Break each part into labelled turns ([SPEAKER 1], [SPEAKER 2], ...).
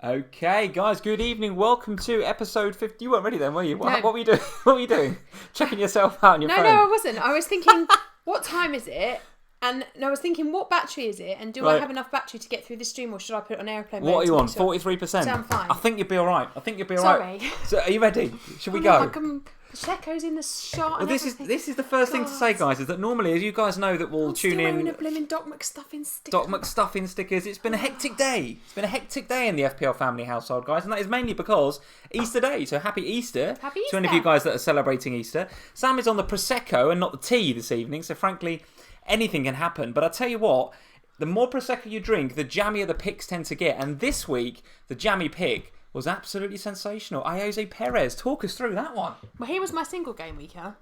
[SPEAKER 1] Okay, guys, good evening. Welcome to episode 50. You weren't ready then, were you? What were you doing? What were you doing? Checking yourself out on your phone?
[SPEAKER 2] No, I wasn't. I was thinking, what time is it? And I was thinking, what battery is it? And do I have enough battery to get through the stream, or should I put it on airplane mode?
[SPEAKER 1] What are you on? 43%?
[SPEAKER 2] So I'm fine.
[SPEAKER 1] I think you'll be all right.
[SPEAKER 2] Sorry.
[SPEAKER 1] So, are you ready? Should we go?
[SPEAKER 2] Prosecco's in the shot.
[SPEAKER 1] Well, this is the first thing to say, guys, is that normally, as you guys know, that we'll tune in.
[SPEAKER 2] Wearing a blooming Doc McStuffin sticker.
[SPEAKER 1] Doc McStuffin stickers. It's been a hectic day. It's been a hectic day in the FPL family household, guys, and that is mainly because Easter Day. So happy Easter!
[SPEAKER 2] Happy Easter
[SPEAKER 1] to any of you guys that are celebrating Easter. Sam is on the Prosecco and not the tea this evening, so frankly, anything can happen. But I tell you what, the more Prosecco you drink, the jammier the picks tend to get. And this week, the jammy pick was absolutely sensational. Jose Perez, talk us through that one.
[SPEAKER 2] Well, he was my single game week, huh?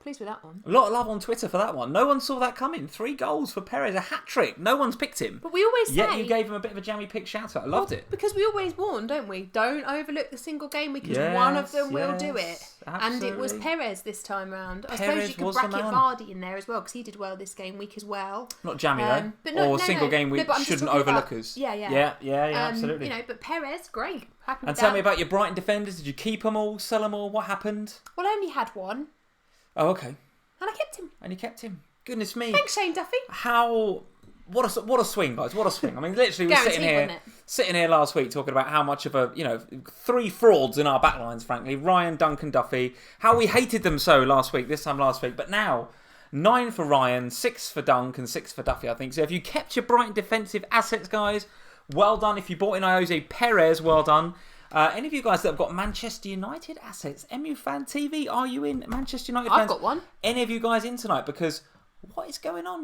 [SPEAKER 2] Pleased with that one.
[SPEAKER 1] A lot of love on Twitter for that one. No one saw that coming. 3 goals for Perez, a hat-trick. No one's picked him.
[SPEAKER 2] But we always say...
[SPEAKER 1] Yet you gave him a bit of a jammy pick shout-out. I loved it.
[SPEAKER 2] Because we always warn, don't we? Don't overlook the single game because one of them will do it.
[SPEAKER 1] Absolutely.
[SPEAKER 2] And it was Perez this time round. I
[SPEAKER 1] Perez
[SPEAKER 2] suppose you could bracket Vardy in there as well because he did well this game week as well.
[SPEAKER 1] Not jammy though.
[SPEAKER 2] But
[SPEAKER 1] single game week shouldn't overlook us.
[SPEAKER 2] Yeah,
[SPEAKER 1] absolutely.
[SPEAKER 2] But Perez, great. Happy with
[SPEAKER 1] and tell me about your Brighton defenders. Did you keep them all, sell them all? What happened?
[SPEAKER 2] Well, I only had one.
[SPEAKER 1] Oh, okay.
[SPEAKER 2] And I kept him.
[SPEAKER 1] And you kept him. Goodness me.
[SPEAKER 2] Thanks, Shane Duffy.
[SPEAKER 1] What a swing, guys. What a swing. I mean, literally we were sitting here last week talking about how much of 3 frauds in our backlines, frankly. Ryan, Duncan, Duffy. How we hated them so last week, this time last week. But now, 9 for Ryan, 6 for Dunk and 6 for Duffy, I think. So if you kept your Brighton defensive assets, guys, well done. If you bought in Jose Perez, well done. Any of you guys that have got Manchester United assets, MU Fan TV, are you in Manchester United fans?
[SPEAKER 2] I've got one.
[SPEAKER 1] Any of you guys in tonight? Because what is going on?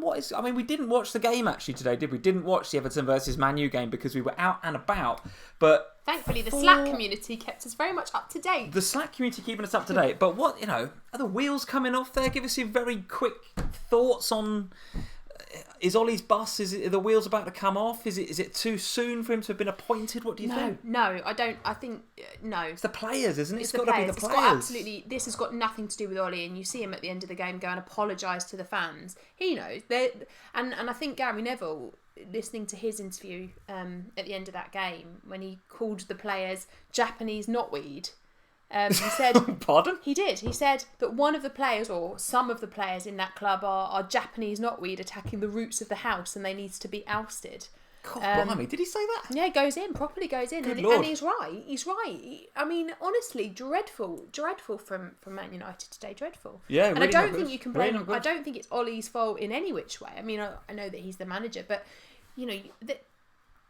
[SPEAKER 1] We didn't watch the game actually today, did we? Didn't watch the Everton versus Man U game because we were out and about. But
[SPEAKER 2] thankfully, the Slack community kept us very much up to date.
[SPEAKER 1] The Slack community keeping us up to date. But what, are the wheels coming off there? Give us your very quick thoughts on... Is Ollie's bus? Are the wheels about to come off? Is it too soon for him to have been appointed? What do you think?
[SPEAKER 2] No, I don't. I think no.
[SPEAKER 1] It's the players, isn't it?
[SPEAKER 2] It's got to be the players. This has got nothing to do with Ollie, and you see him at the end of the game go and apologise to the fans. He knows. And I think Gary Neville, listening to his interview at the end of that game when he called the players Japanese knotweed. He said,
[SPEAKER 1] pardon?
[SPEAKER 2] He did. He said that one of the players, or some of the players in that club, are Japanese knotweed attacking the roots of the house, and they need to be ousted.
[SPEAKER 1] God, blimey, did he say that?
[SPEAKER 2] Yeah, properly goes in, and he's right. He's right. I mean, honestly, dreadful from Man United today. Dreadful.
[SPEAKER 1] Yeah,
[SPEAKER 2] and
[SPEAKER 1] really
[SPEAKER 2] I don't think you can blame him.
[SPEAKER 1] I
[SPEAKER 2] don't think it's Ollie's fault in any which way. I mean, I know that he's the manager, but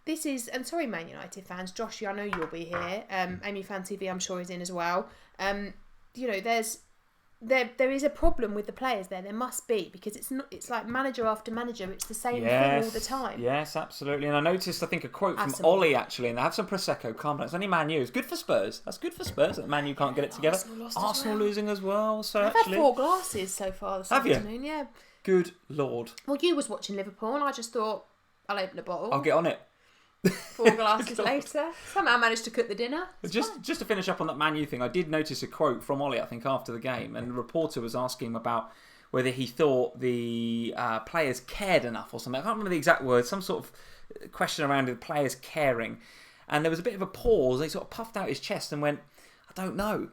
[SPEAKER 2] this is, and sorry, Man United fans, Josh, I know you'll be here. Amy Fan TV, I'm sure, is in as well. There is a problem with the players there. There must be, because it's like manager after manager. It's the same thing all the time.
[SPEAKER 1] Yes, absolutely. And I noticed, I think, a quote from Ollie actually, and they have some prosecco. Calm down. It's only Man U. It's good for Spurs. That's good for Spurs that Man U can't get it together. Arsenal losing as well. So
[SPEAKER 2] I've had 4 glasses so far this afternoon. Yeah.
[SPEAKER 1] Good Lord.
[SPEAKER 2] Well, you was watching Liverpool, and I just thought I'll open a bottle.
[SPEAKER 1] I'll get on it.
[SPEAKER 2] 4 glasses later, somehow managed to cook the dinner.
[SPEAKER 1] Just to finish up on that Man U thing, I did notice a quote from Ollie, I think, after the game, and the reporter was asking him about whether he thought the players cared enough or something. I can't remember the exact words, some sort of question around the players caring. And there was a bit of a pause, and he sort of puffed out his chest and went, I don't know.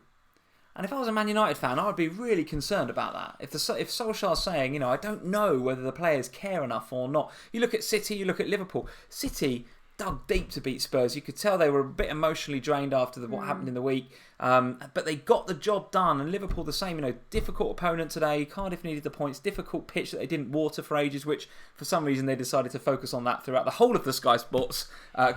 [SPEAKER 1] And if I was a Man United fan, I would be really concerned about that. If Solskjaer's saying, I don't know whether the players care enough or not. You look at City, you look at Liverpool. City dug deep to beat Spurs. You could tell they were a bit emotionally drained after what happened in the week. But they got the job done. And Liverpool the same. Difficult opponent today. Cardiff needed the points. Difficult pitch that they didn't water for ages, which for some reason they decided to focus on that throughout the whole of the Sky Sports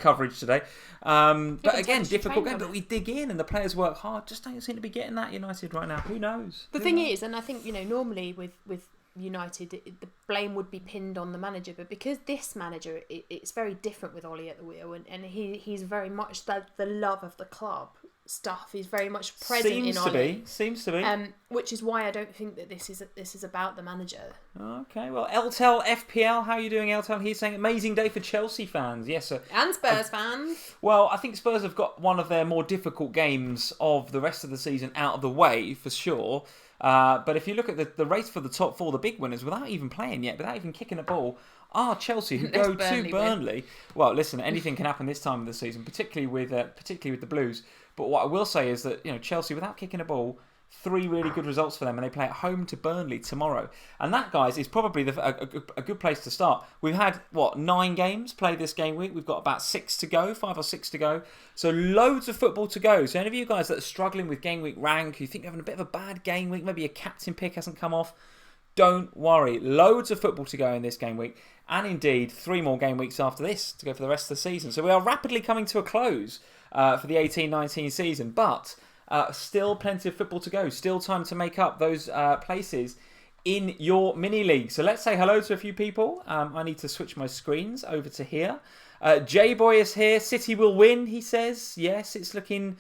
[SPEAKER 1] coverage today. But again, difficult game. But we dig in and the players work hard. Just don't seem to be getting that United right now. Who knows?
[SPEAKER 2] The thing is, and I think, normally with United, the blame would be pinned on the manager, but because this manager, it's very different with Ollie at the wheel, and he's very much the love of the club stuff is very much present in Ollie.
[SPEAKER 1] Seems to be.
[SPEAKER 2] Which is why I don't think that this is about the manager.
[SPEAKER 1] Okay, well, Eltel FPL, how are you doing, Eltel? He's saying amazing day for Chelsea fans. Yes, sir.
[SPEAKER 2] And Spurs fans.
[SPEAKER 1] Well, I think Spurs have got one of their more difficult games of the rest of the season out of the way, for sure. But if you look at the race for the top 4, the big winners, without even playing yet, without even kicking a ball, are Chelsea, who go to Burnley. Well, listen, anything can happen this time of the season, particularly with the Blues. But what I will say is that Chelsea, without kicking a ball, 3 really good results for them, and they play at home to Burnley tomorrow. And that, guys, is probably a good place to start. We've had, 9 games played this game week. We've got about 6 to go, 5 or 6 to go. So loads of football to go. So any of you guys that are struggling with game week rank, who think you're having a bit of a bad game week, maybe your captain pick hasn't come off, don't worry. Loads of football to go in this game week. And indeed, 3 more game weeks after this to go for the rest of the season. So we are rapidly coming to a close for the 18-19 season. But still plenty of football to go. Still time to make up those places in your mini league. So let's say hello to a few people. I need to switch my screens over to here. J-Boy is here. City will win, he says. Yes, it's looking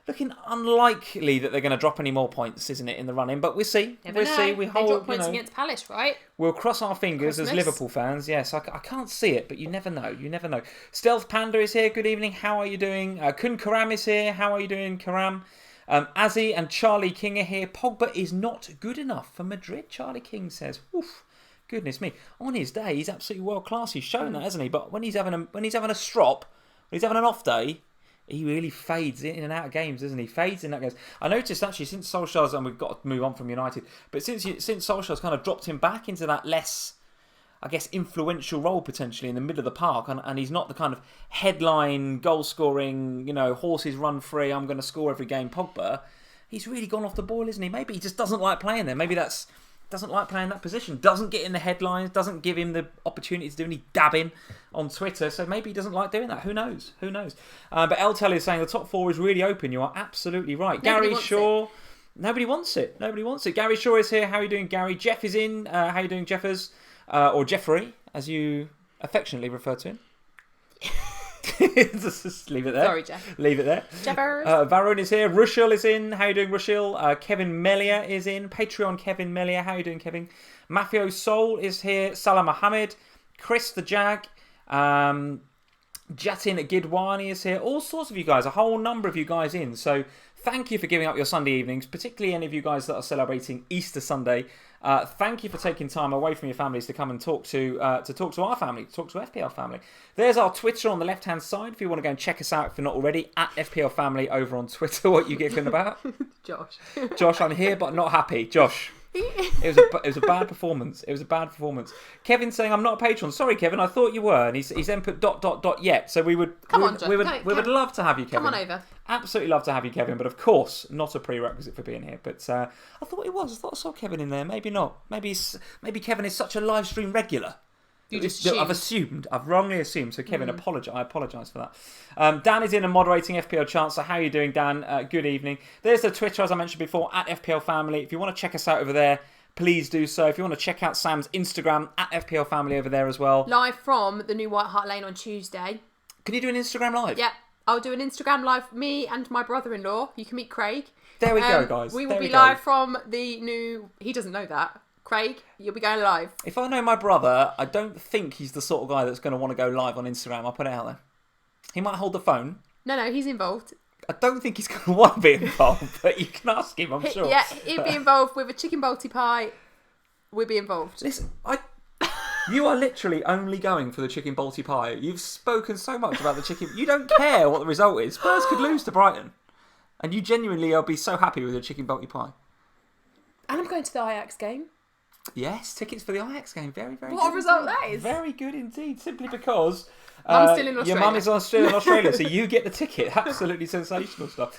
[SPEAKER 1] looking unlikely that they're going to drop any more points, isn't it, in the run-in? But we'll see.
[SPEAKER 2] Never know.
[SPEAKER 1] See.
[SPEAKER 2] They drop points against Palace, right?
[SPEAKER 1] We'll cross our fingers
[SPEAKER 2] Christmas.
[SPEAKER 1] as Liverpool fans. Yes, I can't see it, but you never know. You never know. Stealth Panda is here. Good evening. How are you doing? Kun Karam is here. How are you doing, Karam? Azzy and Charlie King are here. Pogba is not good enough for Madrid, Charlie King says. Oof. Goodness me. On his day, he's absolutely world class. He's shown that, hasn't he? But when he's having a strop, when he's having an off day, he really fades in and out of games, doesn't he? Fades in and out of games. I noticed actually since Solskjaer's, and we've got to move on from United, but since Solskjaer's kind of dropped him back into that less, I guess, influential role potentially in the middle of the park, and he's not the kind of headline goal scoring, horses run free, I'm going to score every game Pogba. He's really gone off the ball, isn't he? Maybe he just doesn't like playing there. Maybe doesn't like playing that position, doesn't get in the headlines, doesn't give him the opportunity to do any dabbing on Twitter, so maybe he doesn't like doing that. Who knows? But Eltel is saying the top four is really open. You are absolutely right. Gary Shaw, nobody wants it. Gary Shaw is here. How are you doing, Gary? Jeff is in. How are you doing, Jeffers? Or Jeffrey, as you affectionately refer to him. Just leave it there.
[SPEAKER 2] Sorry, Jeff.
[SPEAKER 1] Leave it there.
[SPEAKER 2] Jeffers.
[SPEAKER 1] Varun is here. Rushil is in. How you doing, Rushil? Kevin Melia is in. Patreon Kevin Melia. How you doing, Kevin? Mafio Soul is here. Salah Mohammed. Chris the Jag. Jatin Gidwani is here. All sorts of you guys. A whole number of you guys in. So thank you for giving up your Sunday evenings, particularly any of you guys that are celebrating Easter Sunday. Thank you for taking time away from your families to come and talk to our family, to talk to FPL Family. There's our Twitter on the left-hand side if you want to go and check us out if you're not already, at FPL Family over on Twitter. What you giggling about? Josh, I'm here but not happy. Josh. It was a bad performance. Kevin's saying I'm not a patron. Sorry, Kevin. I thought you were, and he's then put ... yet. So we would love to have you, Kevin.
[SPEAKER 2] Come on over.
[SPEAKER 1] Absolutely love to have you, Kevin. But of course, not a prerequisite for being here. But I thought it was. I thought I saw Kevin in there. Maybe not. Maybe Kevin is such a live stream regular. I've wrongly assumed. So Kevin, I apologise for that. Dan is in and moderating FPL Chant. So how are you doing, Dan? Good evening. There's the Twitter, as I mentioned before, at FPL Family. If you want to check us out over there, please do so. If you want to check out Sam's Instagram, at FPL Family over there as well.
[SPEAKER 2] Live from the new White Hart Lane on Tuesday.
[SPEAKER 1] Can you do an Instagram live?
[SPEAKER 2] Yeah, I'll do an Instagram live. Me and my brother-in-law. You can meet Craig.
[SPEAKER 1] There we go, guys.
[SPEAKER 2] We will be live from the new... He doesn't know that. Craig, you'll be going live.
[SPEAKER 1] If I know my brother, I don't think he's the sort of guy that's going to want to go live on Instagram. I'll put it out there. He might hold the phone.
[SPEAKER 2] No, he's involved.
[SPEAKER 1] I don't think he's going to want to be involved, but you can ask him, I'm sure.
[SPEAKER 2] Yeah, he'll be involved with a chicken balti pie. We'll be involved.
[SPEAKER 1] Listen, you are literally only going for the chicken balti pie. You've spoken so much about the chicken. You don't care what the result is. Spurs could lose to Brighton. And you genuinely will be so happy with your chicken balti pie.
[SPEAKER 2] And I'm going to the Ajax game.
[SPEAKER 1] Yes, tickets for the Ajax game. Very, very good.
[SPEAKER 2] What a result that is.
[SPEAKER 1] Very good indeed. Simply because
[SPEAKER 2] Mum's still in Australia.
[SPEAKER 1] Your mum is still in Australia, so you get the ticket. Absolutely sensational stuff.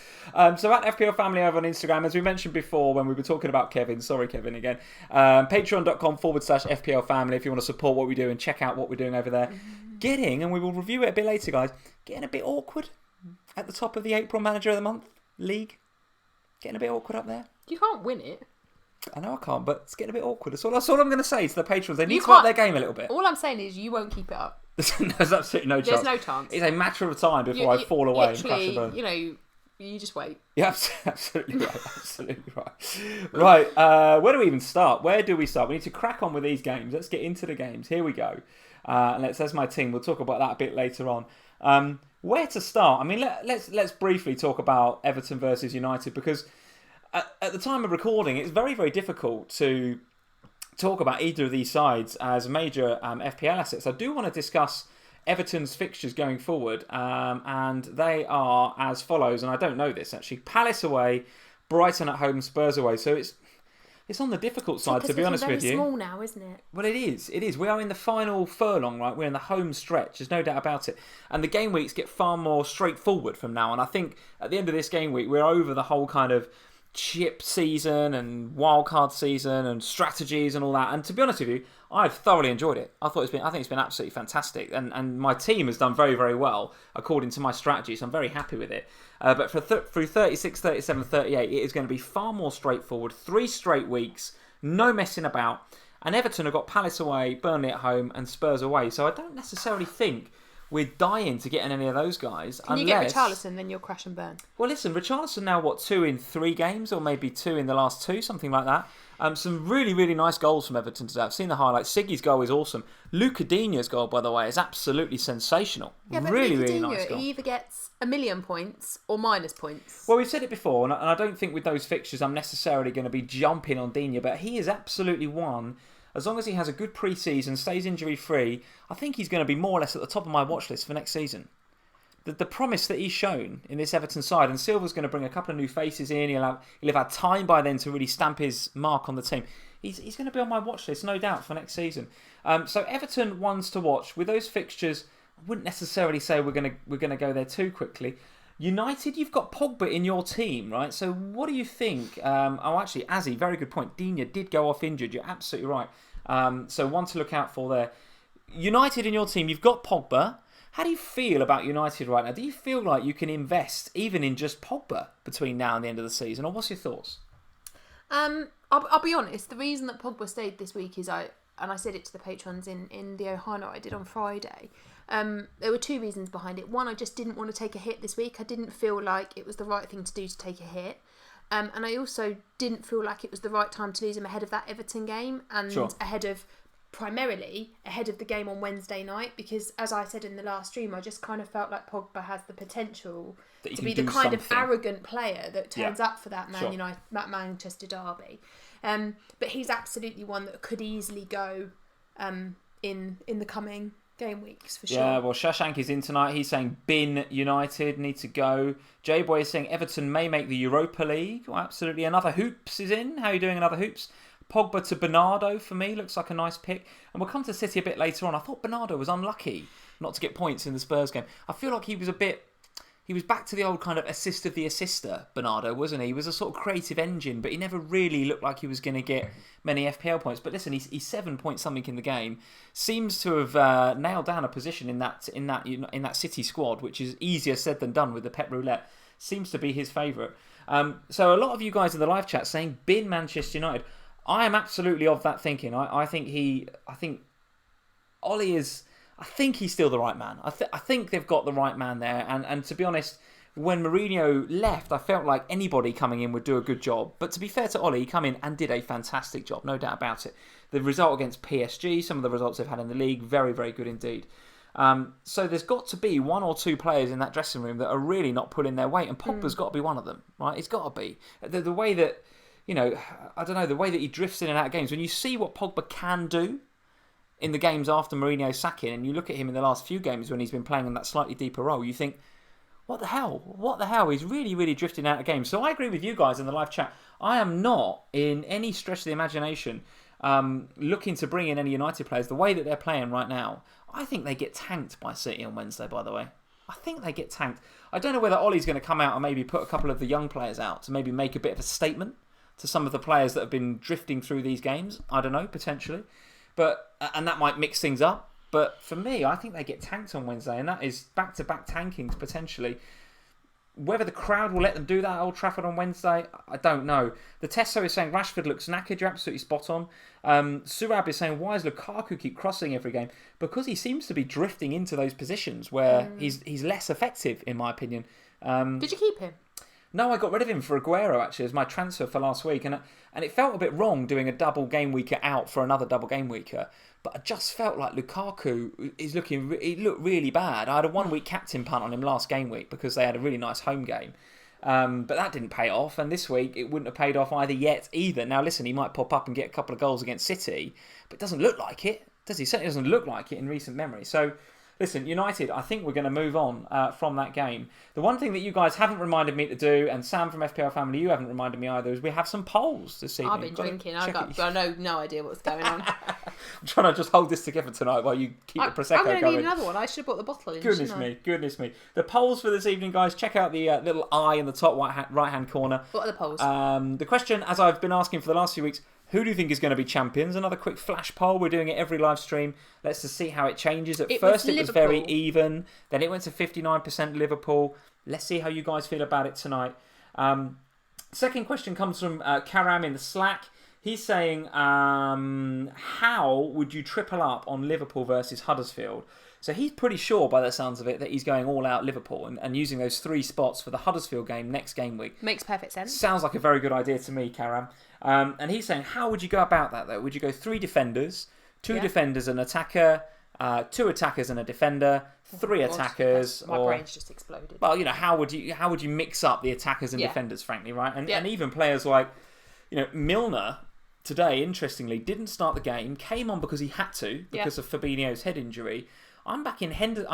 [SPEAKER 1] So at FPL Family over on Instagram, as we mentioned before when we were talking about Kevin, sorry Kevin again, patreon.com/FPL Family if you want to support what we do and check out what we're doing over there. And we will review it a bit later, guys, getting a bit awkward at the top of the April Manager of the Month league. Getting a bit awkward up there.
[SPEAKER 2] You can't win it.
[SPEAKER 1] I know I can't, but it's getting a bit awkward. That's all I'm going to say to the patrons. They need to up their game a little bit.
[SPEAKER 2] All I'm saying is you won't keep it up.
[SPEAKER 1] There's absolutely no chance.
[SPEAKER 2] There's no chance.
[SPEAKER 1] It's a matter of time before I fall away and crash and burn.
[SPEAKER 2] You just wait.
[SPEAKER 1] Yeah, absolutely right. Absolutely right. Right, where do we even start? Where do we start? We need to crack on with these games. Let's get into the games. Here we go. And as my team, we'll talk about that a bit later on. Where to start? I mean, let's briefly talk about Everton versus United because at the time of recording, it's very, very difficult to talk about either of these sides as major FPL assets. I do want to discuss Everton's fixtures going forward, and they are as follows, and I don't know this actually. Palace away, Brighton at home, Spurs away. So it's on the difficult side, to be honest with you.
[SPEAKER 2] It's very small now, isn't it?
[SPEAKER 1] Well, it is. It is. We are in the final furlong, right? We're in the home stretch. There's no doubt about it. And the game weeks get far more straightforward from now on. I think at the end of this game week, we're over the whole kind of chip season and wildcard season and strategies and all that. And to be honest with you, I've thoroughly enjoyed it. I think it's been absolutely fantastic. And my team has done very, very well according to my strategy. So I'm very happy with it. But through 36, 37, 38, it is going to be far more straightforward. 3 straight weeks, no messing about. And Everton have got Palace away, Burnley at home and Spurs away. So I don't necessarily think we're dying to get in any of those guys.
[SPEAKER 2] Can you get Richarlison, then you'll crash and burn.
[SPEAKER 1] Well, listen, Richarlison now, 2 in 3 games, or maybe 2 in the last 2, something like that. Some really, really nice goals from Everton today. I've seen the highlights. Siggy's goal is awesome. Luca Digne's goal, by the way, is absolutely sensational.
[SPEAKER 2] Yeah, but
[SPEAKER 1] really,
[SPEAKER 2] Luca
[SPEAKER 1] really
[SPEAKER 2] Digne,
[SPEAKER 1] nice goal.
[SPEAKER 2] he either gets a million points or minus points.
[SPEAKER 1] Well, we've said it before, and I don't think with those fixtures I'm necessarily going to be jumping on Digne, but he is absolutely one. As long as he has a good pre-season, stays injury-free, I think he's going to be more or less at the top of my watch list for next season. The promise that he's shown in this Everton side, and Silva's going to bring a couple of new faces in. He'll have had time by then to really stamp his mark on the team. He's going to be on my watch list, no doubt, for next season. So Everton, ones to watch. With those fixtures, I wouldn't necessarily say we're going to go there too quickly. United, you've got Pogba in your team, right? So what do you think? Actually, Azzy, very good point. Digne did go off injured. You're absolutely right. So one to look out for there. United in your team, you've got Pogba. How do you feel about United right now? Do you feel like you can invest even in just Pogba between now and the end of the season? Or what's your thoughts?
[SPEAKER 2] I'll be honest. The reason that Pogba stayed this week is I said it to the patrons in the Ohio I did on Friday. There were 2 reasons behind it. One, I just didn't want to take a hit this week. I didn't feel like it was the right thing to do to take a hit. And I also didn't feel like it was the right time to lose him ahead of that Everton game and primarily ahead of the game on Wednesday night, because as I said in the last stream, I just kind of felt like Pogba has the potential to be the kind of arrogant player that turns up for that that Manchester derby. But he's absolutely one that could easily go in the coming game weeks for sure.
[SPEAKER 1] Yeah, well, Shashank is in tonight. He's saying bin United need to go. J-Boy is saying Everton may make the Europa League. Well, absolutely. Another Hoops is in. How are you doing, Another Hoops? Pogba to Bernardo for me looks like a nice pick. And we'll come to City a bit later on. I thought Bernardo was unlucky not to get points in the Spurs game. I feel like he was back to the old kind of assist of the assister, Bernardo, wasn't he? He was a sort of creative engine, but he never really looked like he was going to get many FPL points. But listen, he's 7 point something in the game. Seems to have nailed down a position in that City squad, which is easier said than done with the Pep Roulette. Seems to be his favourite. So a lot of you guys in the live chat saying bin Manchester United. I am absolutely of that thinking. I think Ollie is. I think he's still the right man. I think they've got the right man there. And to be honest, when Mourinho left, I felt like anybody coming in would do a good job. But to be fair to Ollie, he came in and did a fantastic job, no doubt about it. The result against PSG, some of the results they've had in the league, very, very good indeed. So there's got to be 1 or 2 players in that dressing room that are really not pulling their weight. And Pogba's got to be one of them, right? It's got to be. The way that, I don't know, the way that he drifts in and out of games. When you see what Pogba can do in the games after Mourinho's sacking, and you look at him in the last few games when he's been playing in that slightly deeper role, you think, what the hell? What the hell? He's really, really drifting out of games. So I agree with you guys in the live chat. I am not, in any stretch of the imagination, looking to bring in any United players. The way that they're playing right now, I think they get tanked by City on Wednesday, by the way. I think they get tanked. I don't know whether Ollie's going to come out and maybe put a couple of the young players out to maybe make a bit of a statement to some of the players that have been drifting through these games. I don't know, potentially. And that might mix things up. But for me, I think they get tanked on Wednesday, and that is back-to-back tankings, potentially. Whether the crowd will let them do that at Old Trafford on Wednesday, I don't know. The Tesso is saying Rashford looks knackered. You're absolutely spot on. Surab is saying, why does Lukaku keep crossing every game? Because he seems to be drifting into those positions where he's less effective, in my opinion.
[SPEAKER 2] Did you keep him?
[SPEAKER 1] No, I got rid of him for Aguero, actually, as my transfer for last week. And it felt a bit wrong doing a double game weeker out for another double game weeker. But I just felt like Lukaku he looked really bad. I had a 1 week captain punt on him last game week because they had a really nice home game. But that didn't pay off. And this week, it wouldn't have paid off either. Now, listen, he might pop up and get a couple of goals against City. But it doesn't look like it, does he? Certainly doesn't look like it in recent memory. So, listen, United, I think we're going to move on from that game. The one thing that you guys haven't reminded me to do, and Sam from FPL Family, you haven't reminded me either, is we have some polls this evening.
[SPEAKER 2] I've been drinking. I no idea what's going on.
[SPEAKER 1] I'm trying to just hold this together tonight while you keep the Prosecco going.
[SPEAKER 2] I'm going to need another one. I should have brought the bottle in.
[SPEAKER 1] Goodness me. The polls for this evening, guys, check out the little eye in the top right-hand corner.
[SPEAKER 2] What are the polls?
[SPEAKER 1] The question, as I've been asking for the last few weeks, who do you think is going to be champions? Another quick flash poll. We're doing it every live stream. Let's just see how it changes. At first, it was very even. Then it went to 59% Liverpool. Let's see how you guys feel about it tonight. Second question comes from Karam in the Slack. He's saying, how would you triple up on Liverpool versus Huddersfield? So he's pretty sure, by the sounds of it, that he's going all out Liverpool and using those 3 spots for the Huddersfield game next game week.
[SPEAKER 2] Makes perfect sense.
[SPEAKER 1] Sounds like a very good idea to me, Karam. And he's saying, how would you go about that, though? Would you go 3 defenders, 2 defenders, an attacker, 2 attackers and a defender, 3 attackers?
[SPEAKER 2] My brain's just exploded.
[SPEAKER 1] Well, how would you mix up the attackers and defenders, frankly, right? And even players like, Milner today, interestingly, didn't start the game, came on because he had to, because of Fabinho's head injury. I'm back in Henderson.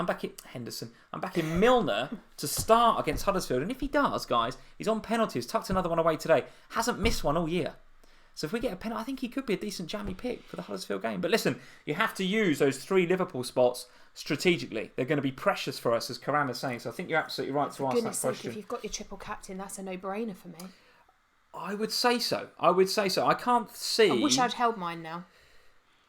[SPEAKER 1] I'm back in Milner to start against Huddersfield. And if he does, guys, he's on penalties. Tucked another one away today. Hasn't missed one all year. So if we get a penalty, I think he could be a decent jammy pick for the Huddersfield game. But listen, you have to use those 3 Liverpool spots strategically. They're going to be precious for us, as Karam is saying. So I think you're absolutely right to ask that question.
[SPEAKER 2] If you've got your triple captain, that's a no-brainer for me.
[SPEAKER 1] I would say so. I can't see.
[SPEAKER 2] I wish I'd held mine now.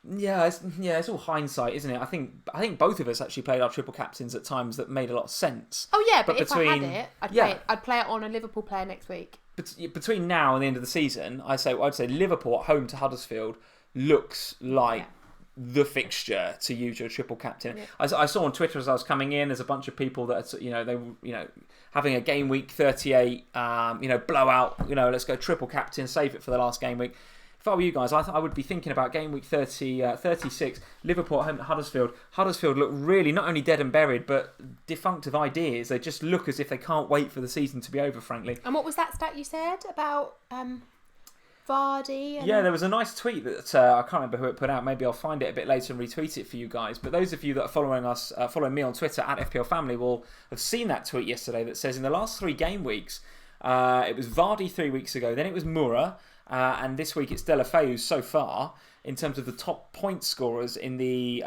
[SPEAKER 1] Yeah, it's all hindsight, isn't it? I think both of us actually played our triple captains at times that made a lot of sense.
[SPEAKER 2] Oh yeah, but if I had it, I'd play it on a Liverpool player next week.
[SPEAKER 1] Between now and the end of the season, I'd say Liverpool at home to Huddersfield looks like the fixture to use your triple captain. Yeah. I saw on Twitter as I was coming in, there's a bunch of people that they having a game week 38, blowout. Let's go triple captain, save it for the last game week. If I were you guys, I would be thinking about game week 36, Liverpool at home to Huddersfield. Huddersfield look really not only dead and buried, but defunct of ideas. They just look as if they can't wait for the season to be over, frankly.
[SPEAKER 2] And what was that stat you said about Vardy?
[SPEAKER 1] Yeah, there was a nice tweet that I can't remember who it put out. Maybe I'll find it a bit later and retweet it for you guys. But those of you that are following me on Twitter at FPL Family will have seen that tweet yesterday that says in the last 3 game weeks, it was Vardy 3 weeks ago, then it was Moura, and this week it's Deulofeu so far in terms of the top point scorers in the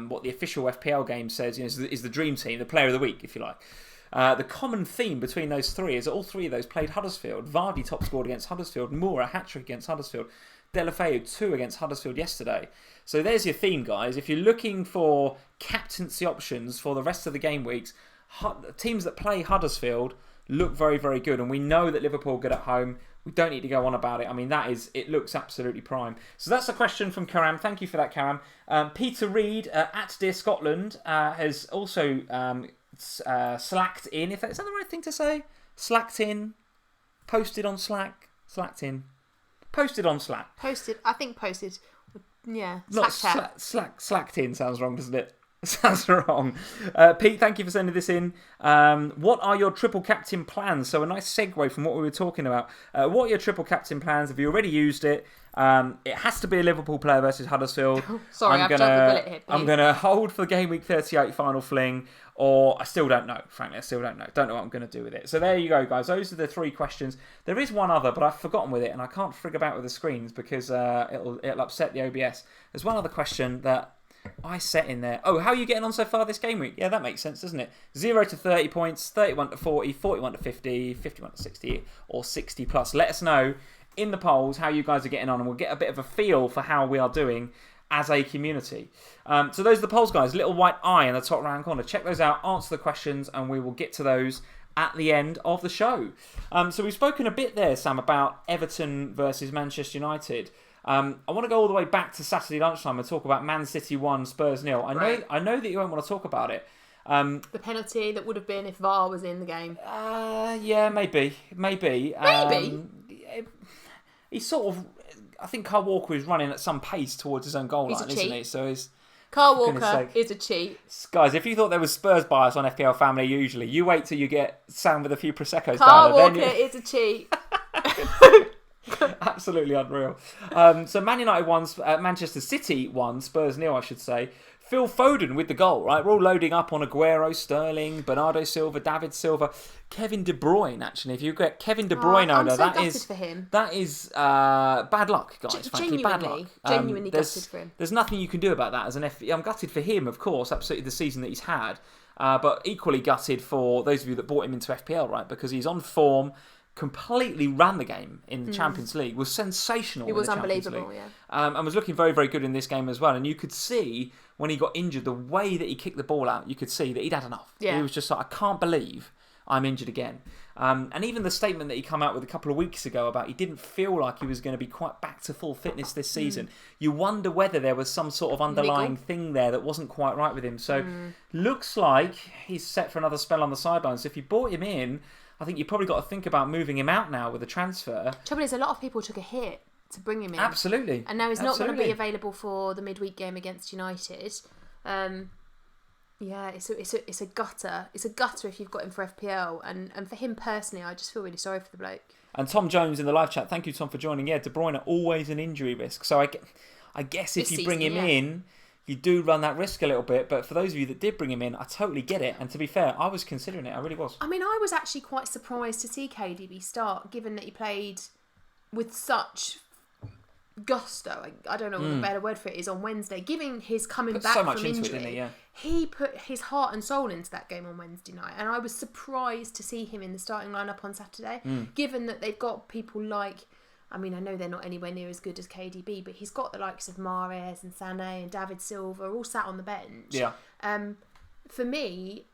[SPEAKER 1] what the official FPL game says is the dream team, the player of the week, if you like. The common theme between those 3 is all 3 of those played Huddersfield. Vardy top scored against Huddersfield, Moura hat-trick against Huddersfield, Deulofeu 2 against Huddersfield yesterday. So there's your theme, guys. If you're looking for captaincy options for the rest of the game weeks, teams that play Huddersfield look very, very good. And we know that Liverpool are good at home. We don't need to go on about it. I mean, it looks absolutely prime. So that's a question from Karam. Thank you for that, Karam. Peter Reed at Dear Scotland has also slacked in. Is that the right thing to say? Slacked in. Posted on Slack. Slacked in. Posted on Slack.
[SPEAKER 2] Posted. I think posted. Yeah.
[SPEAKER 1] Slacked in sounds wrong, doesn't it? Sounds wrong. Pete, thank you for sending this in. What are your triple captain plans? So a nice segue from what we were talking about. What are your triple captain plans? Have you already used it? It has to be a Liverpool player versus Huddersfield.
[SPEAKER 2] Sorry, I've jumped the bullet here.
[SPEAKER 1] I'm going to hold for the game week 38 final fling, or I still don't know. Frankly, I still don't know. Don't know what I'm going to do with it. So there you go, guys. Those are the 3 questions. There is one other, but I've forgotten with it, and I can't frig about with the screens because it'll upset the OBS. There's one other question that I set in there. Oh, how are you getting on so far this game week? Yeah, that makes sense, doesn't it? 0 to 30 points, 31 to 40, 41 to 50, 51 to 60, or 60 plus. Let us know in the polls how you guys are getting on, and we'll get a bit of a feel for how we are doing as a community. So those are the polls, guys. Little white eye in the top right corner. Check those out, answer the questions, and we will get to those at the end of the show. So we've spoken a bit there, Sam, about Everton versus Manchester United. I want to go all the way back to Saturday lunchtime and talk about Man City 1, Spurs 0. I know that you won't want to talk about it.
[SPEAKER 2] The penalty that would have been if VAR was in the game.
[SPEAKER 1] Yeah, maybe. He's sort of... I think Kyle Walker is running at some pace towards his own goal line, isn't he? So he's...
[SPEAKER 2] Kyle Walker is a cheat.
[SPEAKER 1] Guys, if you thought there was Spurs bias on FPL Family usually, you wait till you get Sam with a few Prosecco's.
[SPEAKER 2] Kyle Walker is a cheat.
[SPEAKER 1] Absolutely unreal. So Man United 1, Manchester City 1, Spurs 0, I should say. Phil Foden with the goal, right? We're all loading up on Aguero, Sterling, Bernardo Silva, David Silva, Kevin De Bruyne, actually. If you get Kevin De Bruyne owner, that is bad luck, guys. Frankly, bad luck.
[SPEAKER 2] Genuinely gutted for him.
[SPEAKER 1] There's nothing you can do about that as an FPL. I'm gutted for him, of course, absolutely the season that he's had. But equally gutted for those of you that bought him into FPL, right? Because he's on form. Completely ran the game in the Champions League, was sensational.
[SPEAKER 2] It was unbelievable, yeah.
[SPEAKER 1] And was looking very, very good in this game as well. And you could see when he got injured, the way that he kicked the ball out, you could see that he'd had enough.
[SPEAKER 2] Yeah.
[SPEAKER 1] He was just like, I can't believe I'm injured again. And even the statement that he came out with a couple of weeks ago about he didn't feel like he was going to be quite back to full fitness this season. You wonder whether there was some sort of underlying thing there that wasn't quite right with him. So looks like he's set for another spell on the sidelines. So if you bought him in, I think you've probably got to think about moving him out now with a transfer.
[SPEAKER 2] Trouble is, a lot of people took a hit to bring him in.
[SPEAKER 1] Absolutely.
[SPEAKER 2] And now he's not going to be available for the midweek game against United. Yeah, it's a gutter. It's a gutter if you've got him for FPL. And for him personally, I just feel really sorry for the bloke.
[SPEAKER 1] And Tom Jones in the live chat, thank you, Tom, for joining. Yeah, De Bruyne always an injury risk. So I guess if you bring him in, you do run that risk a little bit. But for those of you that did bring him in, I totally get it. And to be fair, I was considering it. I really was.
[SPEAKER 2] I mean, I was actually quite surprised to see KDB start, given that he played with such gusto. I don't know what the better word for it is on Wednesday. Given his coming back
[SPEAKER 1] so much
[SPEAKER 2] from
[SPEAKER 1] into
[SPEAKER 2] injury,
[SPEAKER 1] it, didn't he? Yeah.
[SPEAKER 2] He put his heart and soul into that game on Wednesday night. And I was surprised to see him in the starting lineup on Saturday, given that they've got people like... I mean, I know they're not anywhere near as good as KDB, but he's got the likes of Mahrez and Sané and David Silva all sat on the bench.
[SPEAKER 1] Yeah.
[SPEAKER 2] For me,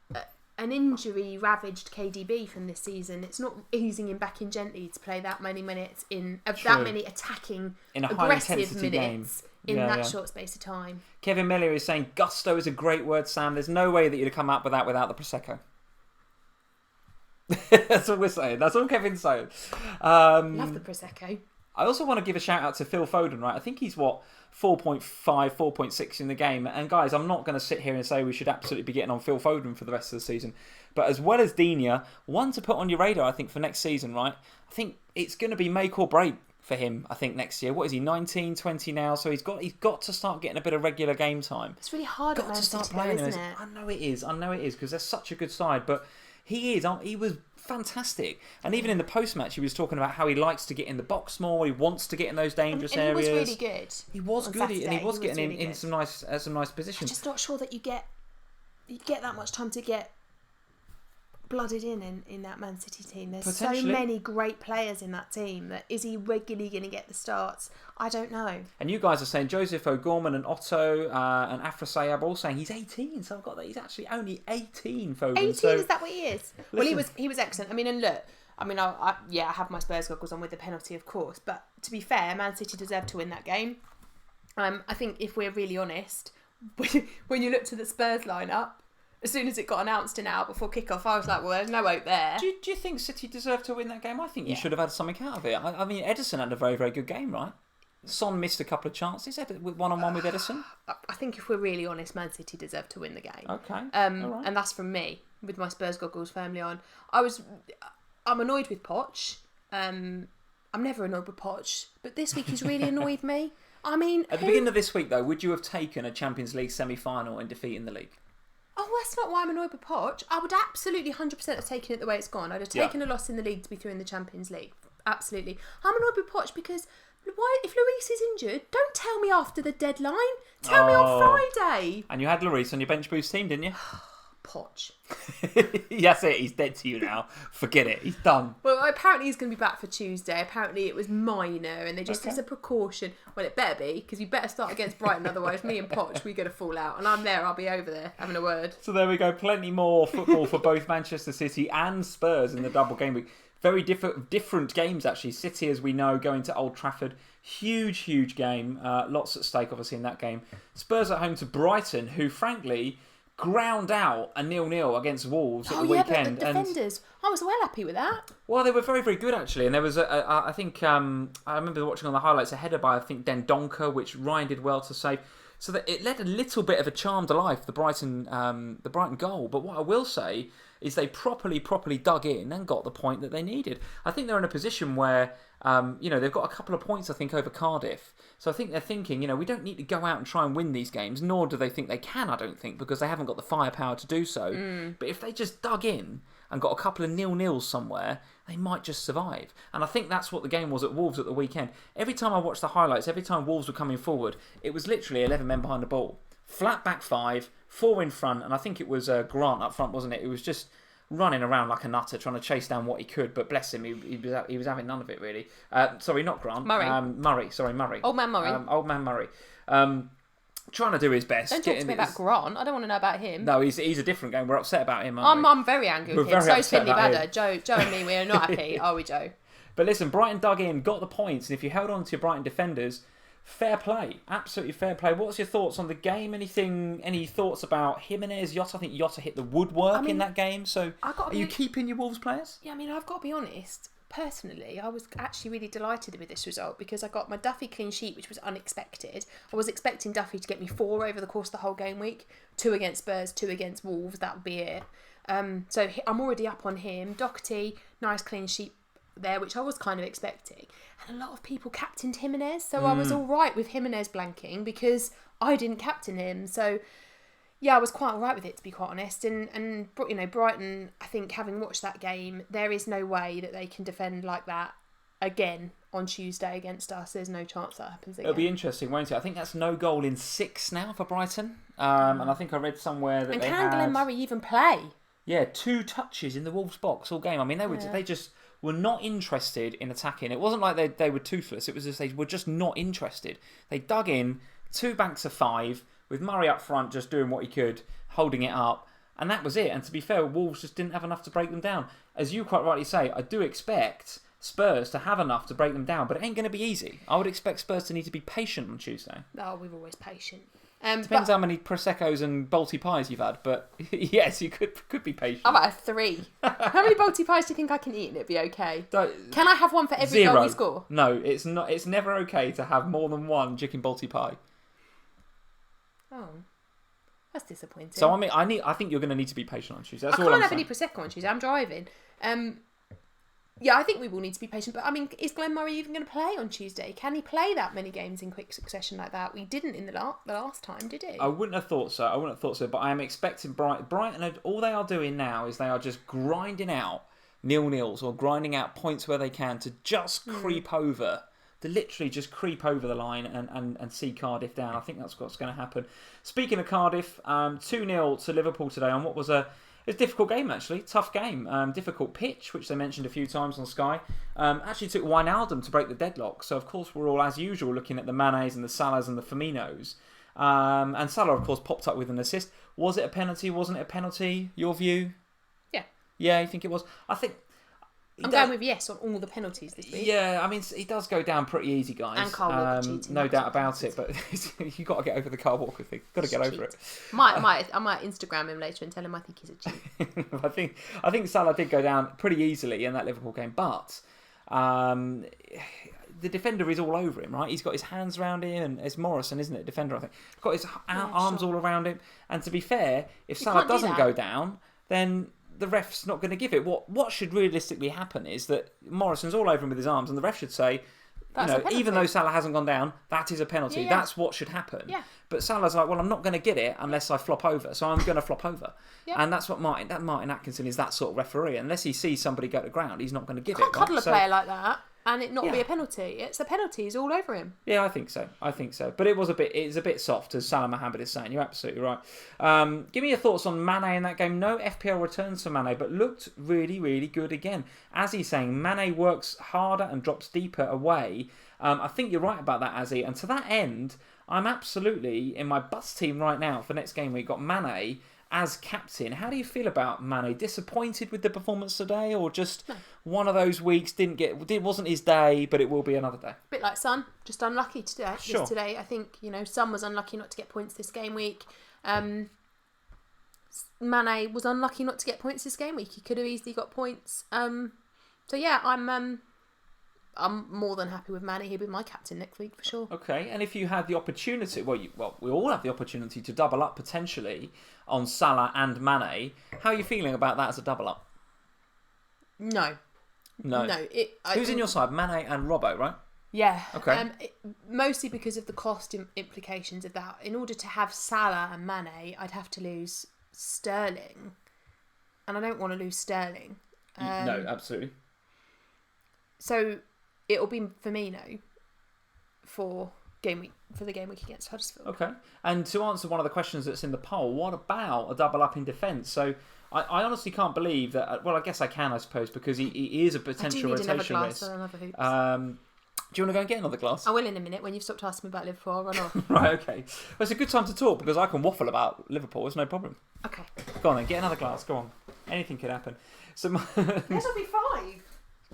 [SPEAKER 2] an injury-ravaged KDB from this season, it's not easing him back in gently to play that many minutes that many attacking,
[SPEAKER 1] in a
[SPEAKER 2] aggressive minutes
[SPEAKER 1] game.
[SPEAKER 2] in that short space of time.
[SPEAKER 1] Kevin Miller is saying, gusto is a great word, Sam. There's no way that you'd have come up with that without the Prosecco. That's what we're saying. That's all Kevin's saying.
[SPEAKER 2] Love the Prosecco.
[SPEAKER 1] I also want to give a shout out to Phil Foden, right? I think he's 4.5, 4.6 in the game. And guys, I'm not going to sit here and say we should absolutely be getting on Phil Foden for the rest of the season. But as well as Digne, one to put on your radar, I think, for next season, right? I think it's going to be make or break for him, I think, next year. What is he, 19, 20 now? So he's got to start getting a bit of regular game time.
[SPEAKER 2] It's really hard at Man City, isn't it?
[SPEAKER 1] I know it is, because they're such a good side. But he was fantastic. And even in the post-match, he was talking about how he likes to get in the box more. He wants to get in those dangerous areas.
[SPEAKER 2] He was really good.
[SPEAKER 1] He was good, and he was getting in some nice positions.
[SPEAKER 2] I'm just not sure that you get that much time to get blooded in that Man City team. There's so many great players in that team that is he regularly going to get the starts? I don't know. And
[SPEAKER 1] you guys are saying Joseph O'Gorman and Otto and Afrasayab are all saying he's 18, so I've got that. He's actually only 18, Foden. 18,
[SPEAKER 2] is that what he is? Listen. Well, he was excellent. I mean, and look, I have my Spurs goggles on with the penalty, of course, but to be fair, Man City deserved to win that game. I think if we're really honest, when you look to the Spurs lineup, as soon as it got announced an hour before kickoff, I was like, well, there's no hope there.
[SPEAKER 1] Do you think City deserved to win that game? I think you should have had something out of it. I mean, Ederson had a very, very good game, right? Son missed a couple of chances with one-on-one with Ederson.
[SPEAKER 2] I think if we're really honest, Man City deserved to win the game.
[SPEAKER 1] Okay. All right.
[SPEAKER 2] And that's from me, with my Spurs goggles firmly on. I'm annoyed with Poch. I'm never annoyed with Poch, but this week he's really annoyed me. I mean...
[SPEAKER 1] At the beginning of this week, though, would you have taken a Champions League semi-final and defeating the league?
[SPEAKER 2] Oh, that's not why I'm annoyed with Poch. I would absolutely 100% have taken it the way it's gone. I'd have taken a loss in the league to be through in the Champions League. Absolutely. I'm annoyed with Poch because if Lloris is injured, don't tell me after the deadline. Tell me on Friday.
[SPEAKER 1] And you had Lloris on your bench boost team, didn't you?
[SPEAKER 2] Poch.
[SPEAKER 1] That's it. He's dead to you now. Forget it. He's done.
[SPEAKER 2] Well, apparently he's going to be back for Tuesday. Apparently it was minor and they just as a precaution. Well, it better be because you better start against Brighton. Otherwise, me and Poch, we're going to fall out. And I'm there. I'll be over there having a word.
[SPEAKER 1] So there we go. Plenty more football for both Manchester City and Spurs in the double game week. Very different games, actually. City, as we know, going to Old Trafford. Huge game. Lots at stake, obviously, in that game. Spurs at home to Brighton, who, frankly... ground out a 0-0 against Wolves at the weekend.
[SPEAKER 2] But the defenders, I was well happy with that.
[SPEAKER 1] Well, they were very, very good actually, and there was I think I remember watching on the highlights a header by I think Dendoncker, which Ryan did well to save. So that it led a little bit of a charm to life, the Brighton goal. But what I will say is they properly dug in and got the point that they needed. I think they're in a position where they've got a couple of points I think over Cardiff. So I think they're thinking, we don't need to go out and try and win these games, nor do they think they can, I don't think, because they haven't got the firepower to do so. But if they just dug in and got a couple of 0-0s somewhere, they might just survive. And I think that's what the game was at Wolves at the weekend. Every time I watched the highlights, every time Wolves were coming forward, it was literally 11 men behind the ball. Flat back 5, 4 in front, and I think it was Grant up front, wasn't it? It was just running around like a nutter, trying to chase down what he could, but bless him, he was having none of it, really. Sorry, not Grant.
[SPEAKER 2] Murray.
[SPEAKER 1] Murray.
[SPEAKER 2] Old man Murray.
[SPEAKER 1] Old man Murray. Trying to do his best.
[SPEAKER 2] Don't talk to me about Grant. I don't want to know about him.
[SPEAKER 1] No, he's a different game. We're upset about him, aren't we?
[SPEAKER 2] I'm very angry with him. So's Finley Badder. Joe and me, we're not happy. Are we, Joe?
[SPEAKER 1] But listen, Brighton dug in, got the points, and if you held on to your Brighton defenders, fair play. Absolutely fair play. What's your thoughts on the game? Any thoughts about Jimenez, Jota? I think Jota hit the woodwork in that game. So are you keeping your Wolves players?
[SPEAKER 2] Yeah, I mean, I've got to be honest. Personally, I was actually really delighted with this result because I got my Duffy clean sheet, which was unexpected. I was expecting Duffy to get me 4 over the course of the whole game week. 2 against Spurs, 2 against Wolves. That would be it. So I'm already up on him. Doherty, nice clean sheet there, which I was kind of expecting. And a lot of people captained Jimenez, so I was all right with Jimenez blanking because I didn't captain him. So yeah, I was quite all right with it, to be quite honest. And you know, Brighton, I think, having watched that game, there is no way that they can defend like that again on Tuesday against us. There's no chance that happens again.
[SPEAKER 1] It'll be interesting, won't it? I think that's no goal in 6 now for Brighton. And I think I read somewhere that
[SPEAKER 2] can Glenn Murray even play?
[SPEAKER 1] Yeah, 2 touches in the Wolves box all game. I mean, they just were not interested in attacking. It wasn't like they were toothless. It was just they were just not interested. They dug in, 2 banks of 5, with Murray up front just doing what he could, holding it up, and that was it. And to be fair, Wolves just didn't have enough to break them down. As you quite rightly say, I do expect Spurs to have enough to break them down, but it ain't going to be easy. I would expect Spurs to need to be patient on Tuesday.
[SPEAKER 2] Oh, we're always patient.
[SPEAKER 1] Depends how many Prosecco's and Balti pies you've had, but yes, you could be patient.
[SPEAKER 2] I'm at a 3. How many Balti pies do you think I can eat and it'd be okay? Can I have one for every goal we score?
[SPEAKER 1] No, it's not. It's never okay to have more than one chicken Balti pie.
[SPEAKER 2] Oh, that's disappointing.
[SPEAKER 1] So I mean, I think you're going to need to be patient on Tuesday. That's
[SPEAKER 2] I
[SPEAKER 1] all
[SPEAKER 2] can't
[SPEAKER 1] I'm
[SPEAKER 2] have
[SPEAKER 1] saying.
[SPEAKER 2] any Prosecco on Tuesday. I'm driving. Yeah, I think we will need to be patient. But I mean, is Glenn Murray even going to play on Tuesday? Can he play that many games in quick succession like that? We didn't in the last time, did he?
[SPEAKER 1] I wouldn't have thought so. But I am expecting Brighton. All they are doing now is they are just grinding out 0-0s or grinding out points where they can to just creep over. To literally just creep over the line and see Cardiff down. I think that's what's going to happen. Speaking of Cardiff, 2-0 to Liverpool today on what was a difficult game, actually. Tough game. Difficult pitch, which they mentioned a few times on Sky. Actually took Wijnaldum to break the deadlock. So, of course, we're all, as usual, looking at the Manes and the Salahs and the Firminos. And Salah, of course, popped up with an assist. Was it a penalty? Wasn't it a penalty? Your view?
[SPEAKER 2] Yeah.
[SPEAKER 1] Yeah, you think it was? I think...
[SPEAKER 2] I'm going with yes on all the penalties this week.
[SPEAKER 1] Yeah, I mean, he does go down pretty easy, guys.
[SPEAKER 2] And Carl Walker cheating.
[SPEAKER 1] No doubt about it, but you've got to get over the Carl Walker thing. Got to get over it.
[SPEAKER 2] I might Instagram him later and tell him I think he's a cheat.
[SPEAKER 1] I think Salah did go down pretty easily in that Liverpool game, but the defender is all over him, right? He's got his hands around him, and it's Morrison, isn't it? Defender, I think. Got his arms all around him. And to be fair, if Salah doesn't go down, then the ref's not going to give it. What should realistically happen is that Morrison's all over him with his arms, and the ref should say, even though Salah hasn't gone down, that is a penalty. Yeah. That's what should happen.
[SPEAKER 2] Yeah.
[SPEAKER 1] But Salah's like, well, I'm not going to get it unless I flop over, so I'm going to flop over.
[SPEAKER 2] Yeah.
[SPEAKER 1] And that's what Martin Atkinson is, that sort of referee. Unless he sees somebody go to ground, he's not going to give it.
[SPEAKER 2] Can't cuddle a player like that and it not be a penalty. It's a penalty. He's all over him.
[SPEAKER 1] Yeah, I think so. But it's a bit soft, as Salah Mohammed is saying. You're absolutely right. Give me your thoughts on Mane in that game. No FPL returns for Mane, but looked really, really good again. As he's saying, Mane works harder and drops deeper away. I think you're right about that, Azzy. And to that end, I'm absolutely in my bus team right now for next game. We've got Mane as captain. How do you feel about Mane? Disappointed with the performance today, or just one of those weeks wasn't his day, but it will be another day?
[SPEAKER 2] Bit like Son, just unlucky today.
[SPEAKER 1] Sure.
[SPEAKER 2] Today, I think Son was unlucky not to get points this game week. Mane was unlucky not to get points this game week. He could have easily got points. So yeah, I'm more than happy with Mane. He'll be my captain next week for sure.
[SPEAKER 1] Okay, and if you had the opportunity, we all have the opportunity to double up potentially on Salah and Mane. How are you feeling about that as a double up?
[SPEAKER 2] No.
[SPEAKER 1] Who's in your side? Mane and Robbo, right?
[SPEAKER 2] Yeah.
[SPEAKER 1] Okay.
[SPEAKER 2] Mostly because of the cost implications of that. In order to have Salah and Mane, I'd have to lose Sterling, and I don't want to lose Sterling.
[SPEAKER 1] No, absolutely.
[SPEAKER 2] So it'll be Firmino for the game week against Huddersfield.
[SPEAKER 1] Okay. And to answer one of the questions that's in the poll, what about a double up in defence? So I honestly can't believe that. Well, I guess I can, I suppose, because he is a potential rotation risk. Do you want to go and get another glass?
[SPEAKER 2] I will in a minute. When you've stopped asking me about Liverpool, I'll run off.
[SPEAKER 1] Right, okay. Well, it's a good time to talk because I can waffle about Liverpool. It's no problem.
[SPEAKER 2] Okay.
[SPEAKER 1] Go on then, get another glass. Go on. Anything could happen. So
[SPEAKER 2] This will be 5.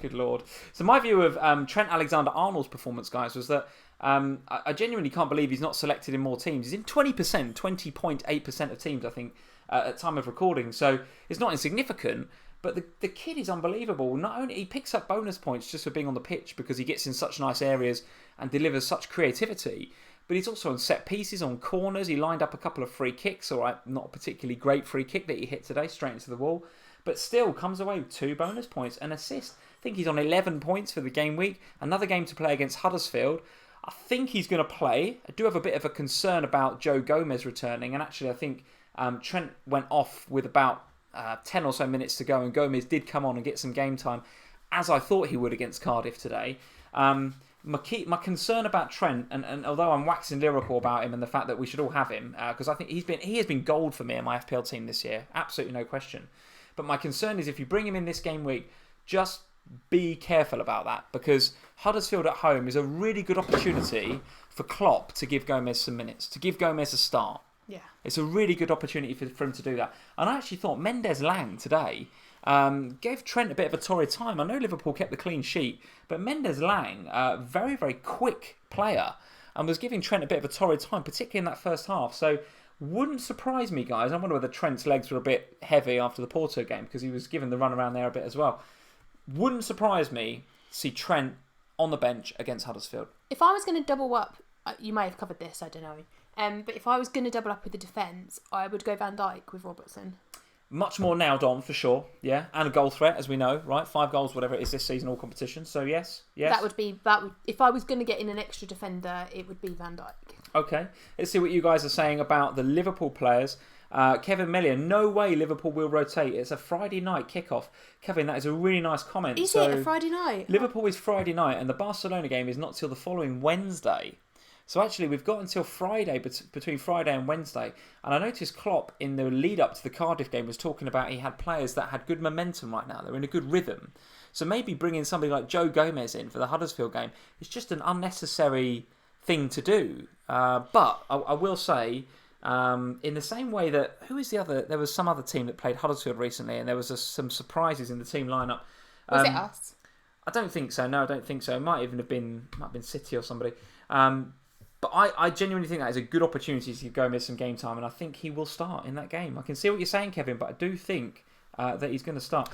[SPEAKER 1] Good Lord. So my view of Trent Alexander-Arnold's performance, guys, was that I genuinely can't believe he's not selected in more teams. He's in 20%, 20.8% of teams, I think, at time of recording. So it's not insignificant. But the kid is unbelievable. Not only he picks up bonus points just for being on the pitch because he gets in such nice areas and delivers such creativity, but he's also on set pieces, on corners. He lined up a couple of free kicks, all right, not a particularly great free kick that he hit today, straight into the wall, but still comes away with 2 bonus points, an assist. I think he's on 11 points for the game week. Another game to play against Huddersfield. I think he's going to play. I do have a bit of a concern about Joe Gomez returning, and actually I think Trent went off with about 10 or so minutes to go, and Gomez did come on and get some game time, as I thought he would against Cardiff today. My concern about Trent, and although I'm waxing lyrical about him and the fact that we should all have him, because I think he has been gold for me in my FPL team this year, absolutely no question. But my concern is if you bring him in this game week, just be careful about that, because Huddersfield at home is a really good opportunity for Klopp to give Gomez some minutes, to give Gomez a start.
[SPEAKER 2] Yeah.
[SPEAKER 1] It's a really good opportunity for him to do that. And I actually thought Mendes-Lang today gave Trent a bit of a torrid time. I know Liverpool kept the clean sheet, but Mendes-Lang, very, very quick player, and was giving Trent a bit of a torrid time, particularly in that first half. So wouldn't surprise me, guys. I wonder whether Trent's legs were a bit heavy after the Porto game because he was given the run around there a bit as well. Wouldn't surprise me to see Trent on the bench against Huddersfield.
[SPEAKER 2] If I was going to double up, you may have covered this, I don't know. But if I was going to double up with the defence, I would go Van Dijk with Robertson.
[SPEAKER 1] Much more nailed on, for sure, yeah. And a goal threat, as we know, right? 5 goals, whatever it is this season, all competitions. So, yes.
[SPEAKER 2] That would if I was going to get in an extra defender, it would be Van Dijk.
[SPEAKER 1] Okay. Let's see what you guys are saying about the Liverpool players. Kevin Mellion, no way Liverpool will rotate. It's a Friday night kickoff. Kevin, that is a really nice comment.
[SPEAKER 2] Is it a Friday night?
[SPEAKER 1] Liverpool is Friday night, and the Barcelona game is not till the following Wednesday. So actually, we've got until Friday, between Friday and Wednesday. And I noticed Klopp, in the lead-up to the Cardiff game, was talking about he had players that had good momentum right now. They're in a good rhythm. So maybe bringing somebody like Joe Gomez in for the Huddersfield game is just an unnecessary thing to do. But I will say, in the same way that... Who is the other... There was some other team that played Huddersfield recently, and there was some surprises in the team lineup.
[SPEAKER 2] Was it us?
[SPEAKER 1] I don't think so. No, I don't think so. It might even have been City or somebody. But I genuinely think that is a good opportunity to give Gomez some game time, and I think he will start in that game. I can see what you're saying, Kevin, but I do think that he's going to start.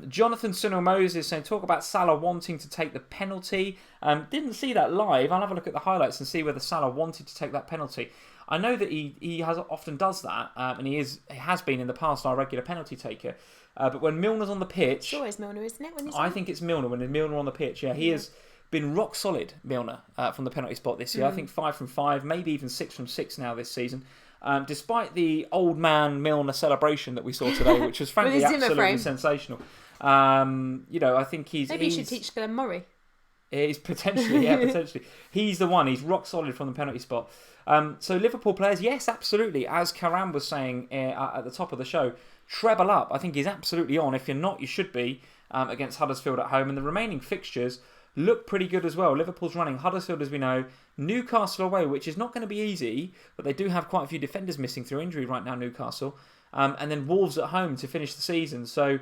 [SPEAKER 1] Jonathan Sunil Moses saying, talk about Salah wanting to take the penalty. Didn't see that live. I'll have a look at the highlights and see whether Salah wanted to take that penalty. I know that he often does that, and he has been in the past our regular penalty taker. But when Milner's on the pitch...
[SPEAKER 2] It's always Milner, isn't it?
[SPEAKER 1] I think it's Milner when Milner on the pitch. Yeah, he has been rock solid, Milner, from the penalty spot this year. I think 5 from 5, maybe even 6 from 6 now this season. Despite the old man Milner celebration that we saw today, which was frankly absolutely sensational. I think he's...
[SPEAKER 2] Maybe you should teach Glenn Murray.
[SPEAKER 1] He's potentially. He's the one. He's rock solid from the penalty spot. So Liverpool players, yes, absolutely. As Karam was saying at the top of the show, treble up. I think he's absolutely on. If you're not, you should be against Huddersfield at home. And the remaining fixtures look pretty good as well. Liverpool's running Huddersfield, as we know, Newcastle away, which is not going to be easy, but they do have quite a few defenders missing through injury right now, Newcastle. And then Wolves at home to finish the season. So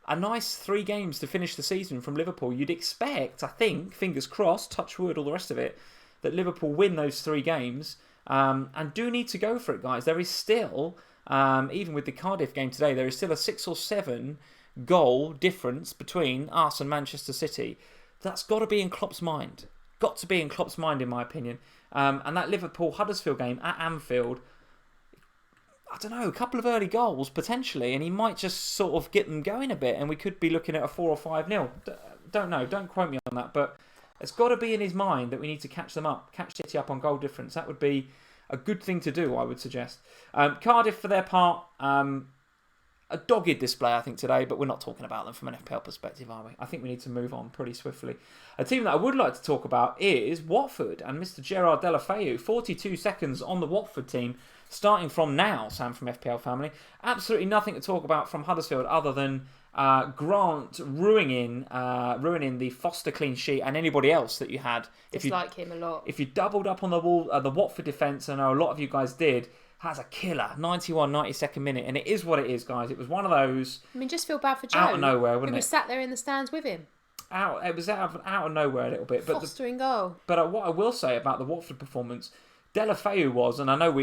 [SPEAKER 1] a nice 3 games to finish the season from Liverpool. You'd expect, I think, fingers crossed, touch wood, all the rest of it, that Liverpool win those 3 games and do need to go for it, guys. There is still, even with the Cardiff game today, there is still a 6 or 7 goal difference between us and Manchester City. That's got to be in Klopp's mind. Got to be in Klopp's mind, in my opinion. And that Liverpool-Huddersfield game at Anfield, I don't know, a couple of early goals, potentially, and he might just sort of get them going a bit, and we could be looking at a 4 or 5-0. Don't know, don't quote me on that, but it's got to be in his mind that we need to catch City up on goal difference. That would be a good thing to do, I would suggest. Cardiff, for their part, a dogged display, I think, today, but we're not talking about them from an FPL perspective, are we? I think we need to move on pretty swiftly. A team that I would like to talk about is Watford and Mr. Gerard Deulofeu. 42 seconds on the Watford team starting from now, Sam from FPL Family, absolutely nothing to talk about from Huddersfield other than Grant ruining the Foster clean sheet and anybody else that you had.
[SPEAKER 2] Dislike him a lot.
[SPEAKER 1] If you doubled up on the Watford defence, I know a lot of you guys did, has a killer 92nd minute, and it is what it is, guys. It was one of those.
[SPEAKER 2] I mean, just feel bad for Joe.
[SPEAKER 1] Out of nowhere, wasn't it?
[SPEAKER 2] Who was sat there in the stands with him.
[SPEAKER 1] It was out of nowhere a little bit.
[SPEAKER 2] Foster in goal.
[SPEAKER 1] But what I will say about the Watford performance, Deulofeu was, and I know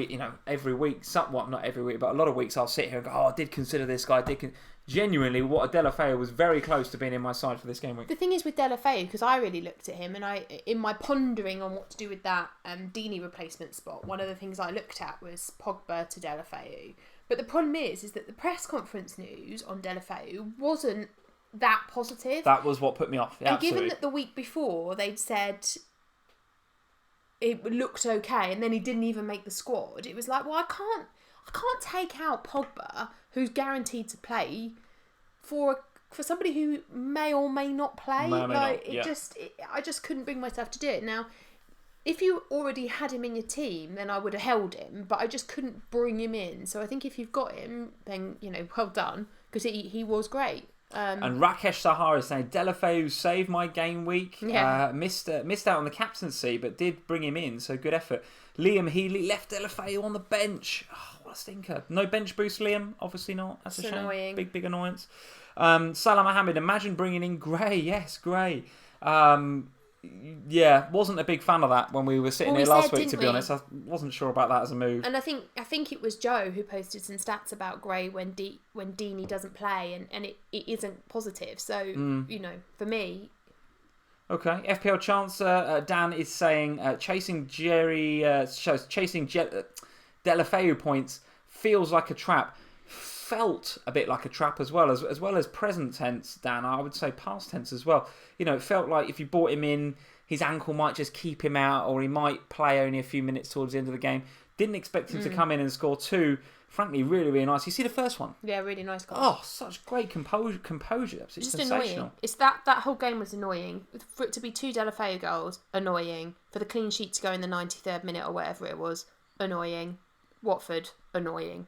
[SPEAKER 1] every week, somewhat not every week, but a lot of weeks I'll sit here and go, I did consider this guy. Genuinely, what Deulofeu was very close to being in my side for this game week.
[SPEAKER 2] The thing is with Deulofeu, because I really looked at him, and in my pondering on what to do with that Deeney replacement spot, one of the things I looked at was Pogba to Deulofeu. But the problem is that the press conference news on Deulofeu wasn't that positive.
[SPEAKER 1] That was what put me off. Yeah,
[SPEAKER 2] and given that the week before they'd said it looked okay, and then he didn't even make the squad, it was like, well, I can't take out Pogba, who's guaranteed to play, for somebody who may or may not play. I just couldn't bring myself to do it. Now, if you already had him in your team, then I would have held him, but I just couldn't bring him in. So I think if you've got him, then well done, because he was great.
[SPEAKER 1] And Rakesh Sahar is saying Deulofeu saved my game week.
[SPEAKER 2] Yeah.
[SPEAKER 1] Missed out on the captaincy, but did bring him in. So good effort. Liam Healy left Deulofeu on the bench. Oh, what a stinker! No bench boost, Liam. Obviously not. That's a shame.
[SPEAKER 2] Annoying.
[SPEAKER 1] Big annoyance. Salah Mohammed. Imagine bringing in Gray. Yes, Gray. Yeah, wasn't a big fan of that when we were sitting here last week, to be honest. I wasn't sure about that as a move.
[SPEAKER 2] And I think it was Joe who posted some stats about Gray when Deeney doesn't play, and it isn't positive. So, for me...
[SPEAKER 1] Okay, FPL Chance, Dan is saying chasing Deulofeu points feels like a trap. Felt a bit like a trap as well as present tense, Dan. I would say past tense as well. It felt like if you bought him in, his ankle might just keep him out, or he might play only a few minutes towards the end of the game. Didn't expect him to come in and score two. Frankly, really, really nice. You see the first one?
[SPEAKER 2] Yeah, really nice goal.
[SPEAKER 1] Oh, such great composure. Absolutely just sensational.
[SPEAKER 2] Annoying. It's that whole game was annoying. For it to be 2 Deulofeu goals, annoying. For the clean sheet to go in the 93rd minute or whatever it was, annoying. Watford, annoying.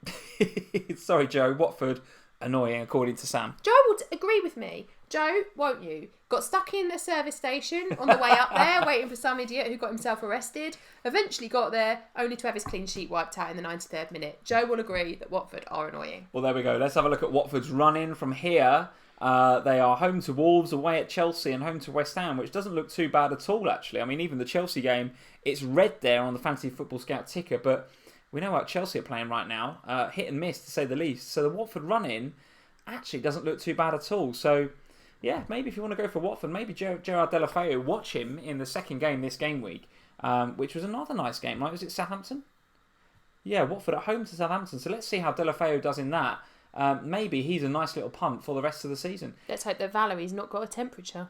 [SPEAKER 1] Sorry, Joe. Watford, annoying, according to Sam.
[SPEAKER 2] Joe would agree with me. Joe, won't you? Got stuck in the service station on the way up there, waiting for some idiot who got himself arrested. Eventually got there, only to have his clean sheet wiped out in the 93rd minute. Joe will agree that Watford are annoying.
[SPEAKER 1] Well, there we go. Let's have a look at Watford's run-in from here. They are home to Wolves, away at Chelsea, and home to West Ham, which doesn't look too bad at all, actually. I mean, even the Chelsea game, it's red there on the Fantasy Football Scout ticker, but... we know what Chelsea are playing right now. Hit and miss, to say the least. So the Watford run-in actually doesn't look too bad at all. So, yeah, maybe if you want to go for Watford, maybe Gerard Deulofeu, watch him in the second game this game week, which was another nice game. Right? Was it Southampton? Yeah, Watford at home to Southampton. So let's see how Deulofeu does in that. Maybe he's a nice little punt for the rest of the season.
[SPEAKER 2] Let's hope that Valerie's not got a temperature.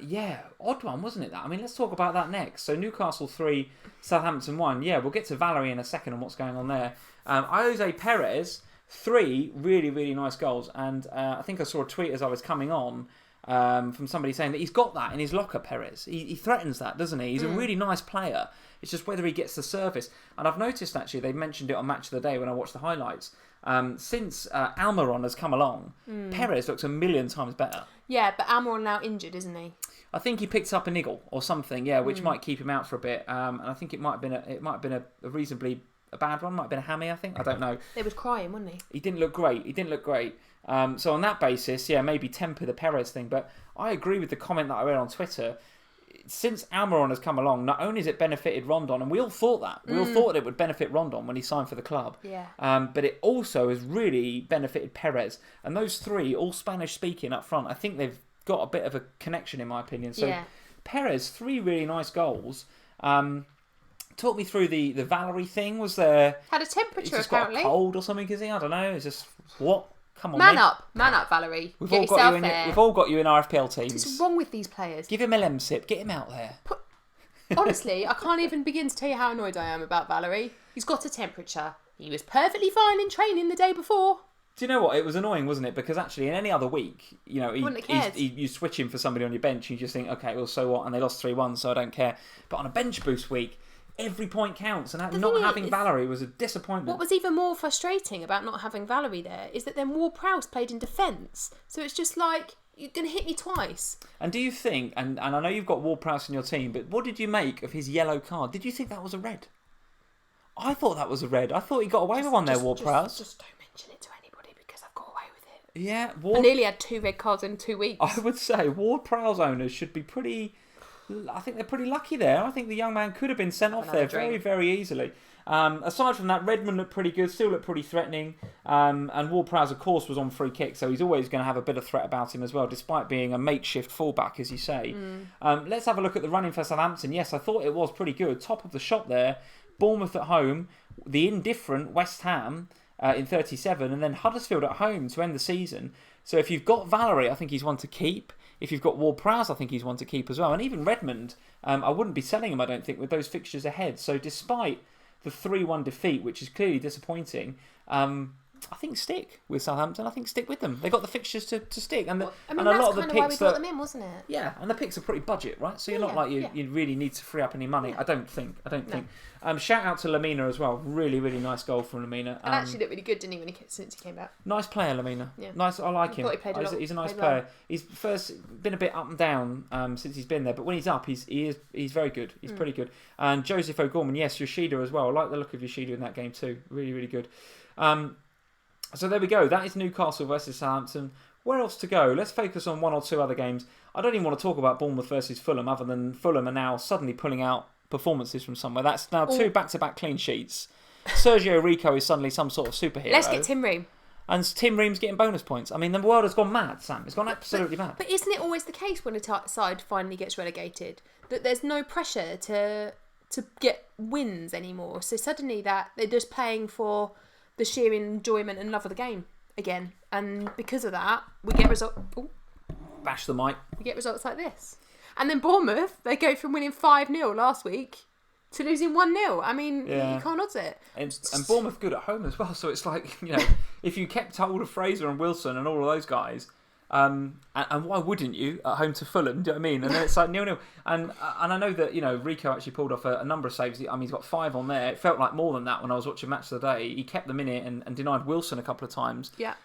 [SPEAKER 1] Yeah, odd one, wasn't it, that? I mean, let's talk about that next. So Newcastle 3, Southampton 1. Yeah, we'll get to Valerie in a second and what's going on there. Jose Perez, 3 really, really nice goals. And I think I saw a tweet as I was coming on from somebody saying that he's got that in his locker, Perez. He threatens that, doesn't he? He's a really nice player. It's just whether he gets the service. And I've noticed, actually, they mentioned it on Match of the Day when I watched the highlights. Since Almiron has come along, Perez looks a million times better.
[SPEAKER 2] Yeah, but Almiron now injured, isn't he?
[SPEAKER 1] I think he picked up a niggle or something, yeah, which might keep him out for a bit. And I think it might have been a reasonably bad one. Might have been a hammy, I think. I don't know.
[SPEAKER 2] He was crying, wasn't he?
[SPEAKER 1] He didn't look great. So on that basis, yeah, maybe temper the Perez thing. But I agree with the comment that I read on Twitter. Since Almiron has come along, not only has it benefited Rondon, and we all thought that. We all thought it would benefit Rondon when he signed for the club.
[SPEAKER 2] Yeah.
[SPEAKER 1] But it also has really benefited Perez. And those 3, all Spanish-speaking up front, I think they've got a bit of a connection, in my opinion. So yeah. Perez, 3 really nice goals. Talk me through the Valerie thing. Was there...
[SPEAKER 2] had a temperature,
[SPEAKER 1] just
[SPEAKER 2] apparently.
[SPEAKER 1] Got a cold or something, is he? I don't know. It's just... what? Come on,
[SPEAKER 2] man up, Valerie.
[SPEAKER 1] We've all got you in our FPL teams.
[SPEAKER 2] What's wrong with these players?
[SPEAKER 1] Give him a Lemsip. Get him out there.
[SPEAKER 2] Honestly, I can't even begin to tell you how annoyed I am about Valerie. He's got a temperature. He was perfectly fine in training the day before.
[SPEAKER 1] Do you know what? It was annoying, wasn't it? Because actually, in any other week, you switch him for somebody on your bench, you just think, okay, well, so what? And they lost 3-1, so I don't care. But on a bench boost week, every point counts, and
[SPEAKER 2] The
[SPEAKER 1] not
[SPEAKER 2] thing
[SPEAKER 1] having
[SPEAKER 2] is,
[SPEAKER 1] Valerie was a disappointment.
[SPEAKER 2] What was even more frustrating about not having Valerie there is that then Ward-Prowse played in defence. So it's just like, you're going to hit me twice.
[SPEAKER 1] And do you think, and I know you've got Ward-Prowse in your team, but what did you make of his yellow card? Did you think that was a red? I thought that was a red. I thought he got away with one there, Ward-Prowse.
[SPEAKER 2] Just don't mention it to anybody because I've got away with it.
[SPEAKER 1] Yeah,
[SPEAKER 2] I nearly had 2 red cards in 2 weeks.
[SPEAKER 1] I would say Ward-Prowse owners should be pretty... I think they're pretty lucky there. I think the young man could have been sent off there very, very easily. Aside from that, Redmond looked pretty good, still looked pretty threatening. And Ward-Prowse, of course, was on free kick, so he's always going to have a bit of threat about him as well, despite being a makeshift fullback, as you say. Let's have a look at the running for Southampton. Yes, I thought it was pretty good. Top of the shop there. Bournemouth at home, the indifferent West Ham in 37, and then Huddersfield at home to end the season. So if you've got Valerie, I think he's one to keep. If you've got Ward-Prowse, I think he's one to keep as well. And even Redmond, I wouldn't be selling him, I don't think, with those fixtures ahead. So despite the 3-1 defeat, which is clearly disappointing, I think stick with Southampton. I think stick with them. They got the fixtures to stick, and and a lot of the picks
[SPEAKER 2] why we got them in, wasn't it?
[SPEAKER 1] Yeah, and the picks are pretty budget, right? So you're not like you really need to free up any money. I don't think. Shout out to Lamina as well. Really, really nice goal from Lamina.
[SPEAKER 2] And actually looked really good, didn't he, since he came back?
[SPEAKER 1] Nice player, Lamina.
[SPEAKER 2] Yeah.
[SPEAKER 1] Nice. I like him.
[SPEAKER 2] Thought he played a lot.
[SPEAKER 1] He's a nice player.
[SPEAKER 2] Well.
[SPEAKER 1] He's first been a bit up and down since he's been there, but when he's up, he's very good. He's pretty good. And Joseph O'Gorman, yes, Yoshida as well. I like the look of Yoshida in that game too. Really, really good. So there we go. That is Newcastle versus Southampton. Where else to go? Let's focus on one or two other games. I don't even want to talk about Bournemouth versus Fulham, other than Fulham are now suddenly pulling out performances from somewhere. That's now 2 back-to-back clean sheets. Sergio Rico is suddenly some sort of superhero.
[SPEAKER 2] Let's get Tim Ream.
[SPEAKER 1] And Tim Ream's getting bonus points. I mean, the world has gone mad, Sam. It's gone absolutely mad.
[SPEAKER 2] But isn't it always the case when a side finally gets relegated that there's no pressure to get wins anymore? So suddenly that they're just playing for the sheer enjoyment and love of the game again, and because of that, we get results.
[SPEAKER 1] Bash the mic.
[SPEAKER 2] We get results like this, and then Bournemouth, they go from winning 5-0 last week to losing 1-0. I mean, you can't odds it.
[SPEAKER 1] And Bournemouth good at home as well. So it's like, if you kept hold of Fraser and Wilson and all of those guys. And why wouldn't you at home to Fulham? Do you know what I mean? And then it's like 0-0. And I know that Rico actually pulled off a number of saves. I mean, he's got 5 on there. It felt like more than that when I was watching Match of the Day. He kept them in it and denied Wilson a couple of times.
[SPEAKER 2] Yeah.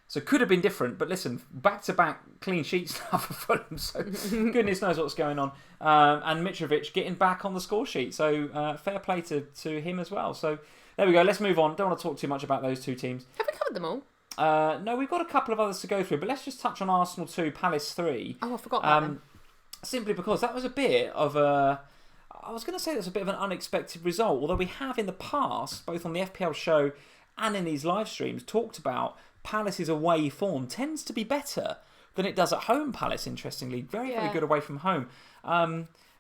[SPEAKER 1] So could have been different. But listen, back-to-back clean sheets now for Fulham. So goodness knows what's going on. And Mitrovic getting back on the score sheet. So fair play to him as well. So there we go. Let's move on. Don't want to talk too much about those two teams.
[SPEAKER 2] Have we covered them all?
[SPEAKER 1] No, we've got a couple of others to go through, but let's just touch on Arsenal 2, Palace 3.
[SPEAKER 2] Oh, I forgot about them.
[SPEAKER 1] Simply because that was a bit of a... I was going to say that's a bit of an unexpected result, although we have in the past, both on the FPL show and in these live streams, talked about Palace's away form tends to be better than it does at home, Palace, interestingly. Very good away from home.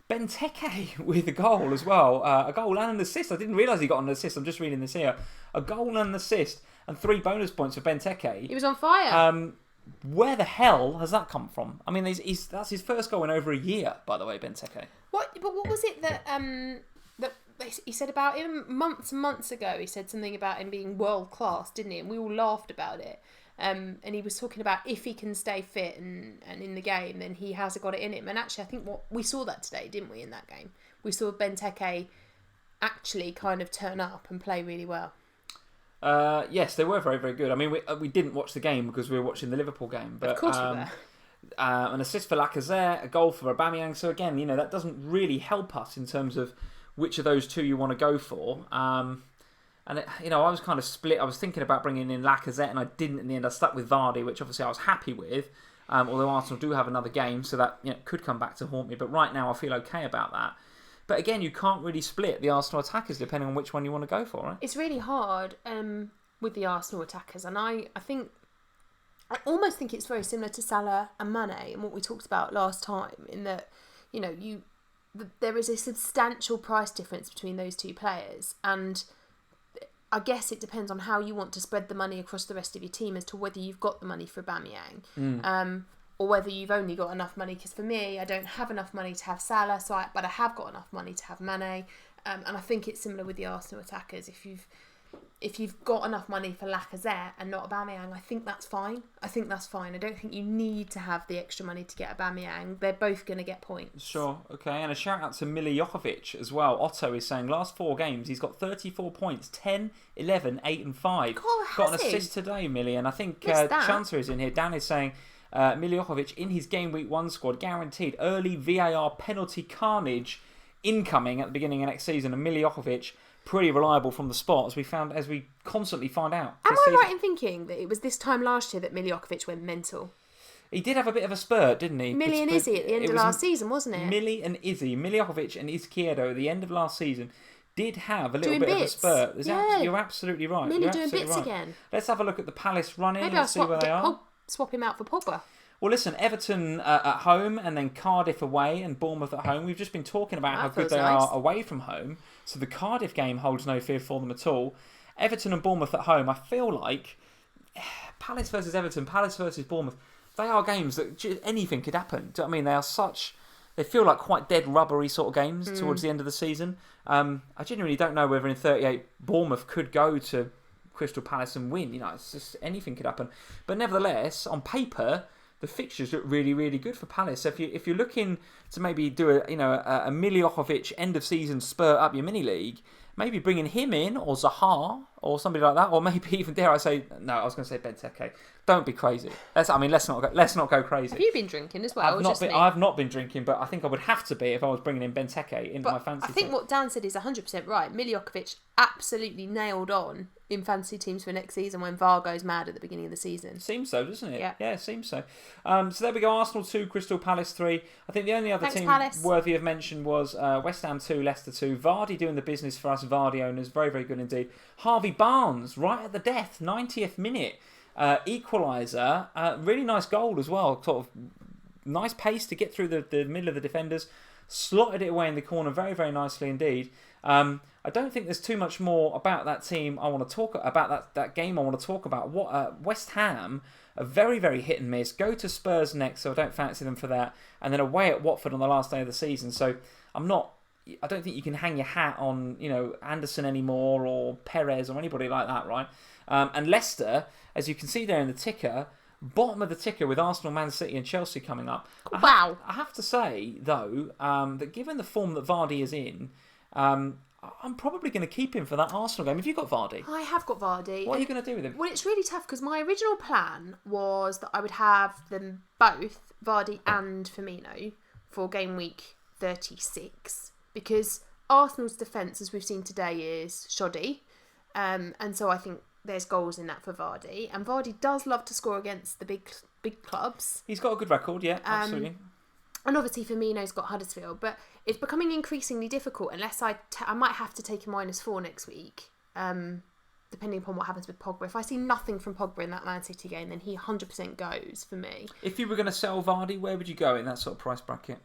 [SPEAKER 1] Benteke with a goal as well. A goal and an assist. I didn't realise he got an assist. I'm just reading this here. A goal and an assist. And 3 bonus points for Benteke.
[SPEAKER 2] He was on fire.
[SPEAKER 1] Where the hell has that come from? I mean, that's his first goal in over a year, by the way, Benteke.
[SPEAKER 2] What was it that he said about him months and months ago? He said something about him being world class, didn't he? And we all laughed about it. And he was talking about if he can stay fit and in the game, then he has got it in him. And actually, I think we saw that today, didn't we? In that game, we saw Benteke actually kind of turn up and play really well.
[SPEAKER 1] Yes, they were very, very good. I mean, we didn't watch the game because we were watching the Liverpool game. But,
[SPEAKER 2] of course we were.
[SPEAKER 1] An assist for Lacazette, a goal for Aubameyang. So again, that doesn't really help us in terms of which of those two you want to go for. And I was kind of split. I was thinking about bringing in Lacazette, and I didn't in the end. I stuck with Vardy, which obviously I was happy with. Although Arsenal do have another game, so that could come back to haunt me. But right now, I feel okay about that. But again, you can't really split the Arsenal attackers depending on which one you want to go for, right?
[SPEAKER 2] It's really hard with the Arsenal attackers, and I almost think it's very similar to Salah and Mane and what we talked about last time, in that there is a substantial price difference between those two players, and I guess it depends on how you want to spread the money across the rest of your team as to whether you've got the money for Aubameyang. Or whether you've only got enough money, because for me, I don't have enough money to have Salah, but I have got enough money to have Mane. And I think it's similar with the Arsenal attackers. If you've if you've got enough money for Lacazette and not Aubameyang, I think that's fine. I don't think you need to have the extra money to get Aubameyang. They're both going to get points.
[SPEAKER 1] Sure, okay. And a shout out to Milijovic as well. Otto is saying last 4 games he's got 34 points, 10, 11, 8 and 5.
[SPEAKER 2] God,
[SPEAKER 1] got an assist today, Millie. And I think Chancellor is in here. Dan is saying Milijovic in his Game Week 1 squad, guaranteed early VAR penalty carnage incoming at the beginning of next season. And Milijovic, pretty reliable from the spot, as we constantly find out.
[SPEAKER 2] Am I right in thinking that it was this time last year that Milijovic went mental?
[SPEAKER 1] He did have a bit of a spurt, didn't he?
[SPEAKER 2] Millie and Izzy at the end of last season, wasn't it?
[SPEAKER 1] Millie and Izzy, Milijovic and Izquierdo at the end of last season did have a little bit of a spurt. You're absolutely right.
[SPEAKER 2] Millie doing bits again.
[SPEAKER 1] Let's have a look at the Palace running.
[SPEAKER 2] Maybe
[SPEAKER 1] Let's see where they are.
[SPEAKER 2] Swap him out for Pogba.
[SPEAKER 1] Well, listen, Everton at home and then Cardiff away and Bournemouth at home. We've just been talking about how good they are away from home. So the Cardiff game holds no fear for them at all. Everton and Bournemouth at home, I feel like Palace versus Everton, Palace versus Bournemouth, they are games that anything could happen. Do you know what I mean? They feel like quite dead rubbery sort of games towards the end of the season. I genuinely don't know whether in 38 Bournemouth could go to Crystal Palace and win. You know, it's just anything could happen. But nevertheless, on paper, the fixtures look really, really good for Palace. So if you're looking to maybe do a Milijovic end of season spurt up your mini league, maybe bringing him in or Zaha or somebody like that, or maybe even I was going to say Benteke. Don't be crazy. Let's not go crazy.
[SPEAKER 2] Have you been drinking as well?
[SPEAKER 1] I've not been drinking, but I think I would have to be if I was bringing in Benteke into my fantasy.
[SPEAKER 2] I think what Dan said is 100% right. Milijovic absolutely nailed on in fantasy teams for next season when VAR goes mad at the beginning of the season.
[SPEAKER 1] Seems so, doesn't it?
[SPEAKER 2] Yeah,
[SPEAKER 1] it seems so. So there we go. Arsenal 2, Crystal Palace 3. I think the only other team worthy of mention was West Ham 2, Leicester 2. Vardy doing the business for us Vardy owners. Very, very good indeed. Harvey Barnes right at the death, 90th minute. Equaliser. Really nice goal as well. Sort of nice pace to get through the middle of the defenders. Slotted it away in the corner very, very nicely indeed. I don't think there's too much more about that team I want to talk about, that game I want to talk about. West Ham are very, very hit and miss. Go to Spurs next, so I don't fancy them for that. And then away at Watford on the last day of the season. So I don't think you can hang your hat on, Anderson anymore or Perez or anybody like that, right? And Leicester, as you can see there in the ticker, bottom of the ticker with Arsenal, Man City and Chelsea coming up.
[SPEAKER 2] Wow.
[SPEAKER 1] I have to say, though, that given the form that Vardy is in, I'm probably going to keep him for that Arsenal game. Have you got Vardy?
[SPEAKER 2] I have got Vardy.
[SPEAKER 1] What are you going to do with him?
[SPEAKER 2] Well, it's really tough because my original plan was that I would have them both, Vardy and Firmino, for game week 36 because Arsenal's defence, as we've seen today, is shoddy. And so I think there's goals in that for Vardy. And Vardy does love to score against the big clubs.
[SPEAKER 1] He's got a good record, yeah, absolutely.
[SPEAKER 2] And obviously Firmino's got Huddersfield, but it's becoming increasingly difficult unless I might have to take a -4 next week, depending upon what happens with Pogba. If I see nothing from Pogba in that Man City game, then he 100% goes for me.
[SPEAKER 1] If you were going to sell Vardy, where would you go in that sort of price bracket?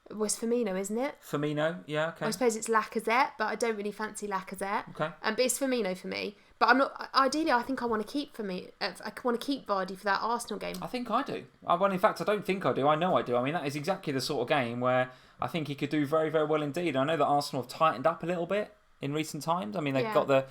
[SPEAKER 2] It was Firmino, isn't it?
[SPEAKER 1] Firmino, yeah, okay.
[SPEAKER 2] I suppose it's Lacazette, but I don't really fancy Lacazette.
[SPEAKER 1] Okay.
[SPEAKER 2] But it's Firmino for me. But I'm not. Ideally, I think I want to keep Vardy for that Arsenal game.
[SPEAKER 1] I think I do. Well, in fact, I don't think I do. I know I do. I mean, that is exactly the sort of game where I think he could do very, very well indeed. I know that Arsenal have tightened up a little bit in recent times. I mean, they've got the.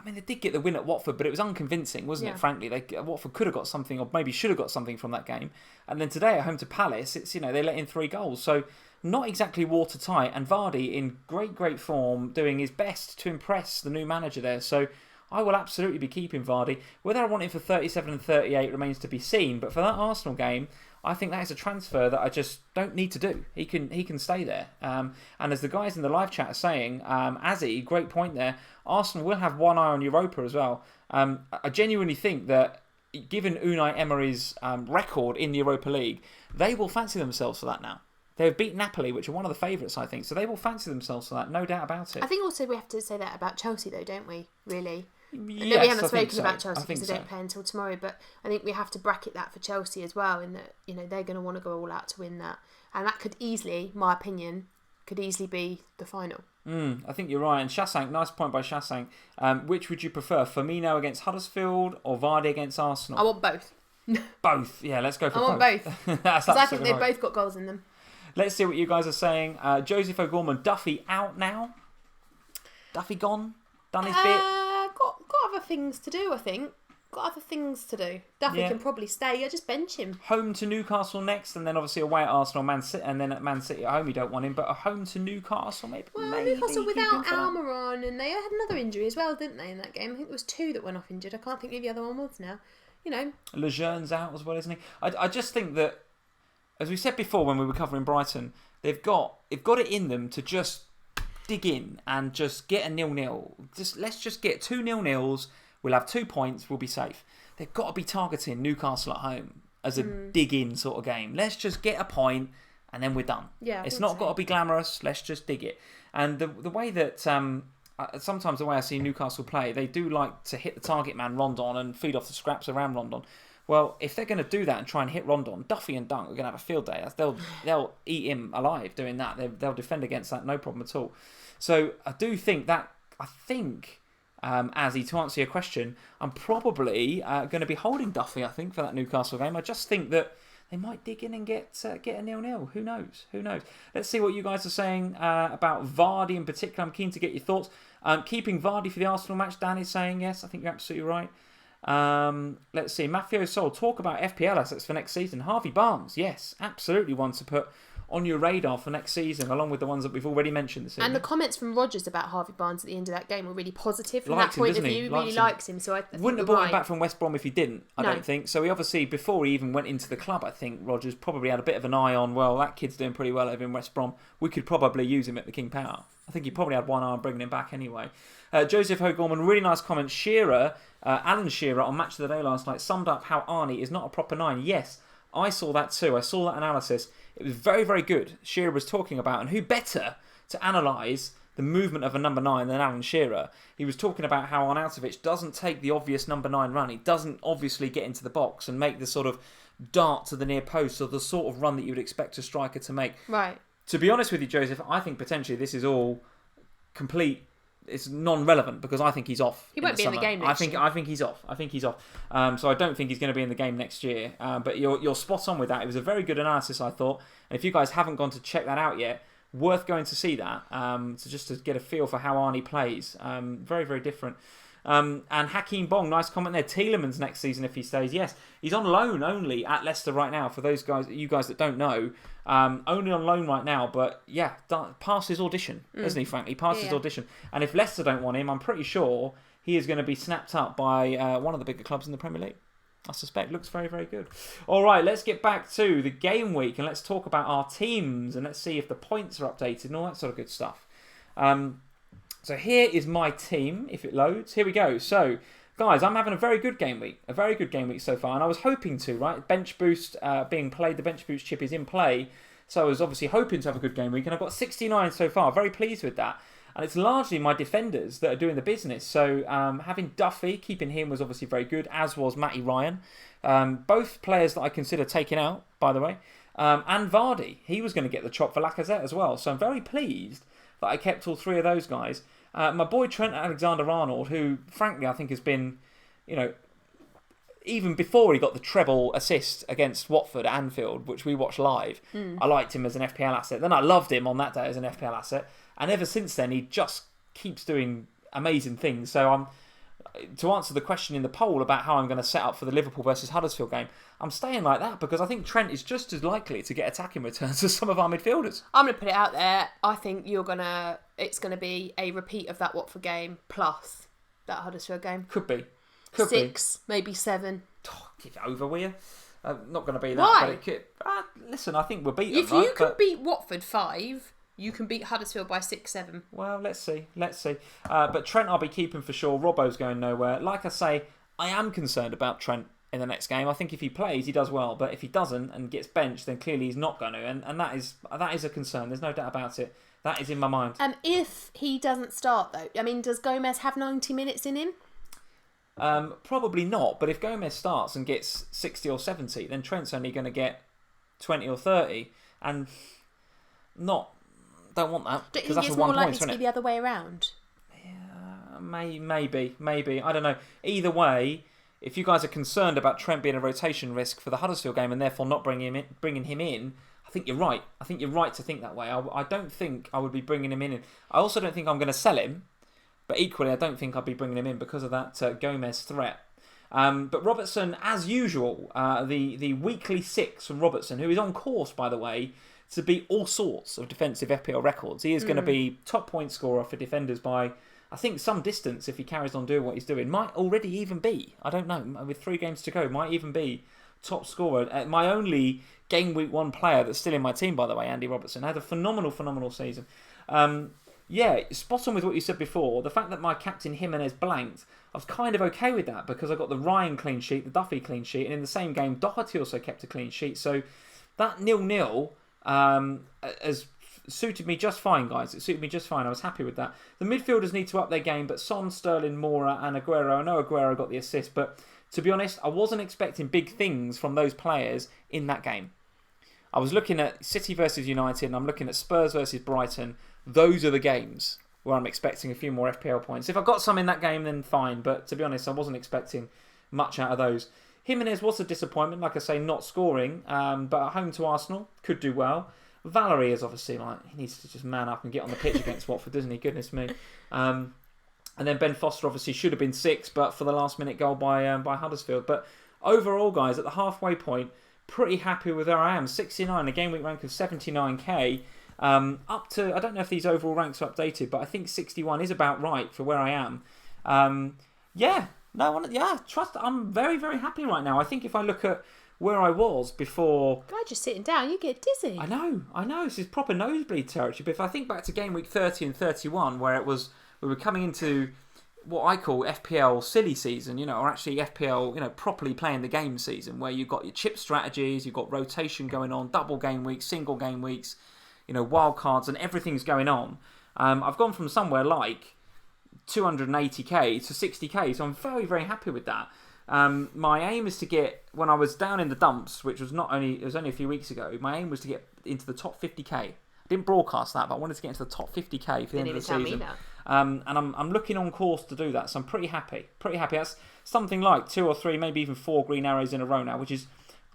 [SPEAKER 1] They did get the win at Watford, but it was unconvincing, wasn't it? Frankly, Watford could have got something, or maybe should have got something from that game. And then today at home to Palace, it's they let in 3 goals, so not exactly watertight. And Vardy in great form, doing his best to impress the new manager there. So I will absolutely be keeping Vardy. Whether I want him for 37 and 38 remains to be seen. But for that Arsenal game, I think that is a transfer that I just don't need to do. He can stay there. And as the guys in the live chat are saying, Azzy, great point there, Arsenal will have one eye on Europa as well. I genuinely think that given Unai Emery's record in the Europa League, they will fancy themselves for that now. They've beat Napoli, which are one of the favourites, I think. So they will fancy themselves for that, no doubt about it.
[SPEAKER 2] I think also we have to say that about Chelsea, though, don't we? Really?
[SPEAKER 1] Yes,
[SPEAKER 2] we haven't spoken about Chelsea because they
[SPEAKER 1] so.
[SPEAKER 2] don't play until tomorrow, but I think we have to bracket that for Chelsea as well, in that they're going to want to go all out to win that, and that could easily, my opinion, be the final.
[SPEAKER 1] I think you're right. And Shashank, nice point by Shashank. Which would you prefer, Firmino against Huddersfield or Vardy against Arsenal?
[SPEAKER 2] I want both.
[SPEAKER 1] Both, yeah. Let's go for
[SPEAKER 2] both. I want both because I think they've both got goals in them.
[SPEAKER 1] Let's see what you guys are saying. Joseph O'Gorman, Duffy out now. Duffy gone? Done his bit?
[SPEAKER 2] Got other things to do, I think. Got other things to do. Duffy can probably stay. Just bench him.
[SPEAKER 1] Home to Newcastle next, and then obviously away at Arsenal, Man City, and then at Man City at home you don't want him, but a home to Newcastle maybe.
[SPEAKER 2] Well, Newcastle without Almiron, and they had another injury as well, didn't they, in that game? I think there was 2 that went off injured. I can't think who the other one was now. Lejeune's
[SPEAKER 1] out as well, isn't he? I just think that, as we said before when we were covering Brighton, they've got it in them to just dig in and just get a 0-0. Let's just get 2 0-0s. We'll have 2 points. We'll be safe. They've got to be targeting Newcastle at home as a dig-in sort of game. Let's just get a point and then we're done.
[SPEAKER 2] Yeah,
[SPEAKER 1] it's not got to be glamorous. Let's just dig it. And the way that sometimes the way I see Newcastle play, they do like to hit the target man Rondon and feed off the scraps around Rondon. Well, if they're going to do that and try and hit Rondon, Duffy and Dunk are going to have a field day. They'll eat him alive doing that. They'll defend against that, no problem at all. So I do think that, Azzy, to answer your question, I'm probably going to be holding Duffy, I think, for that Newcastle game. I just think that they might dig in and get a 0-0. Who knows? Let's see what you guys are saying about Vardy in particular. I'm keen to get your thoughts. Keeping Vardy for the Arsenal match, Dan is saying yes. I think you're absolutely right. Let's see. Mafio Soul, talk about FPL assets for next season. Harvey Barnes, yes, absolutely one to put on your radar for next season, along with the ones that we've already mentioned this evening.
[SPEAKER 2] And the comments from Rodgers about Harvey Barnes at the end of that game were really positive from that point of view. He really likes him. So I
[SPEAKER 1] wouldn't have brought him back from West Brom if he didn't, I don't think. So he obviously, before he even went into the club, I think Rodgers probably had a bit of an eye on, well, that kid's doing pretty well over in West Brom. We could probably use him at the King Power. I think he probably had one eye on bringing him back anyway. Joseph O'Gorman, really nice comment. Alan Shearer on Match of the Day last night summed up how Arnie is not a proper 9. Yes, I saw that too. I saw that analysis. It was very, very good. Shearer was talking about, and who better to analyse the movement of a number 9 than Alan Shearer? He was talking about how Arnautovic doesn't take the obvious number 9 run. He doesn't obviously get into the box and make the sort of dart to the near post or the sort of run that you would expect a striker to make.
[SPEAKER 2] Right.
[SPEAKER 1] To be honest with you, Joseph, I think potentially this is all complete. It's non-relevant because I think he's off.
[SPEAKER 2] He won't be in the game next year.
[SPEAKER 1] I think he's off. So I don't think he's going to be in the game next year. But you're spot on with that. It was a very good analysis, I thought. And if you guys haven't gone to check that out yet, worth going to see that. To get a feel for how Arnie plays. Very, very different. And Hakeem Bong, nice comment there. Tielemans next season if he stays. Yes, he's on loan only at Leicester right now. For those guys, you guys that don't know, only on loan right now. But yeah, passed his audition, isn't he? Frankly, passed his audition. And if Leicester don't want him, I'm pretty sure he is going to be snapped up by one of the bigger clubs in the Premier League. I suspect. Looks very, very good. All right, let's get back to the game week and let's talk about our teams and let's see if the points are updated and all that sort of good stuff. So here is my team, if it loads. Here we go. So, guys, I'm having a very good game week. A very good game week so far. And I was hoping to, right? Bench boost being played. The bench boost chip is in play. So I was obviously hoping to have a good game week. And I've got 69 so far. Very pleased with that. And it's largely my defenders that are doing the business. So having Duffy, keeping him was obviously very good, as was Matty Ryan. Both players that I consider taking out, by the way. And Vardy. He was going to get the chop for Lacazette as well. So I'm very pleased that I kept all 3 of those guys. My boy Trent Alexander-Arnold, who frankly I think has been, even before he got the treble assist against Watford at Anfield, which we watched live, I liked him as an FPL asset. Then I loved him on that day as an FPL asset. And ever since then, he just keeps doing amazing things. So to answer the question in the poll about how I'm going to set up for the Liverpool versus Huddersfield game, I'm staying like that because I think Trent is just as likely to get attacking returns as some of our midfielders.
[SPEAKER 2] I'm going to put it out there. I think it's going to be a repeat of that Watford game plus that Huddersfield game.
[SPEAKER 1] Could be.
[SPEAKER 2] 6, maybe 7.
[SPEAKER 1] Give it over, will you? Not going to be that.
[SPEAKER 2] Why?
[SPEAKER 1] But it could, listen, I think we'll beat
[SPEAKER 2] them,
[SPEAKER 1] right?
[SPEAKER 2] If you can beat Watford 5... you can beat Huddersfield by 6, 7.
[SPEAKER 1] Well, let's see. But Trent I'll be keeping for sure. Robbo's going nowhere. Like I say, I am concerned about Trent in the next game. I think if he plays, he does well. But if he doesn't and gets benched, then clearly he's not going to. And that is a concern. There's no doubt about it. That is in my mind.
[SPEAKER 2] If he doesn't start, though, I mean, does Gomez have 90 minutes in him?
[SPEAKER 1] Probably not. But if Gomez starts and gets 60 or 70, then Trent's only going to get 20 or 30. And don't want that.
[SPEAKER 2] Don't you think it's more likely to be the other way around?
[SPEAKER 1] Yeah, maybe. I don't know. Either way, if you guys are concerned about Trent being a rotation risk for the Huddersfield game and therefore not bringing him in, I think you're right. I think you're right to think that way. I don't think I would be bringing him in. I also don't think I'm going to sell him. But equally, I don't think I'd be bringing him in because of that Gomez threat. But Robertson, as usual, the weekly 6 from Robertson, who is on course, by the way, to beat all sorts of defensive FPL records. He is going to be top point scorer for defenders by, I think, some distance if he carries on doing what he's doing. Might already even be, I don't know, with 3 games to go, might even be top scorer. My only game week 1 player that's still in my team, by the way, Andy Robertson, had a phenomenal season. Yeah, spot on with what you said before. The fact that my captain Jimenez blanked, I was kind of okay with that because I got the Ryan clean sheet, the Duffy clean sheet, and in the same game, Doherty also kept a clean sheet. So that 0-0 has suited me just fine, guys. It suited me just fine. I was happy with that. The midfielders need to up their game, but Son, Sterling, Mora, and Aguero. I know Aguero got the assist, but to be honest, I wasn't expecting big things from those players in that game. I was looking at City versus United, and I'm looking at Spurs versus Brighton. Those are the games where I'm expecting a few more FPL points. If I got some in that game, then fine. But to be honest, I wasn't expecting much out of those. Jimenez was a disappointment, like I say, not scoring. But at home to Arsenal, could do well. Valerie is obviously he needs to just man up and get on the pitch against Watford, doesn't he? Goodness me. And then Ben Foster obviously should have been 6, but for the last minute goal by Huddersfield. But overall, guys, at the halfway point, pretty happy with where I am. 69, a game week rank of 79k. Up to, I don't know if these overall ranks are updated, but I think 61 is about right for where I am. I'm very, very happy right now. I think if I look at where I was before...
[SPEAKER 2] God, just sitting down, you get dizzy.
[SPEAKER 1] I know, this is proper nosebleed territory, but if I think back to game week 30 and 31, where we were coming into what I call FPL silly season, or actually FPL, properly playing the game season, where you've got your chip strategies, you've got rotation going on, double game weeks, single game weeks, wild cards, and everything's going on. I've gone from somewhere like 280k to 60k, so I'm very, very happy with that. My aim is to get, when I was down in the dumps, which was only a few weeks ago, my aim was to get into the top 50k. I didn't broadcast that, but I wanted to get into the top 50k for the end of the season. And I'm looking on course to do that, so I'm pretty happy. That's something like 2 or 3, maybe even 4 green arrows in a row now, which is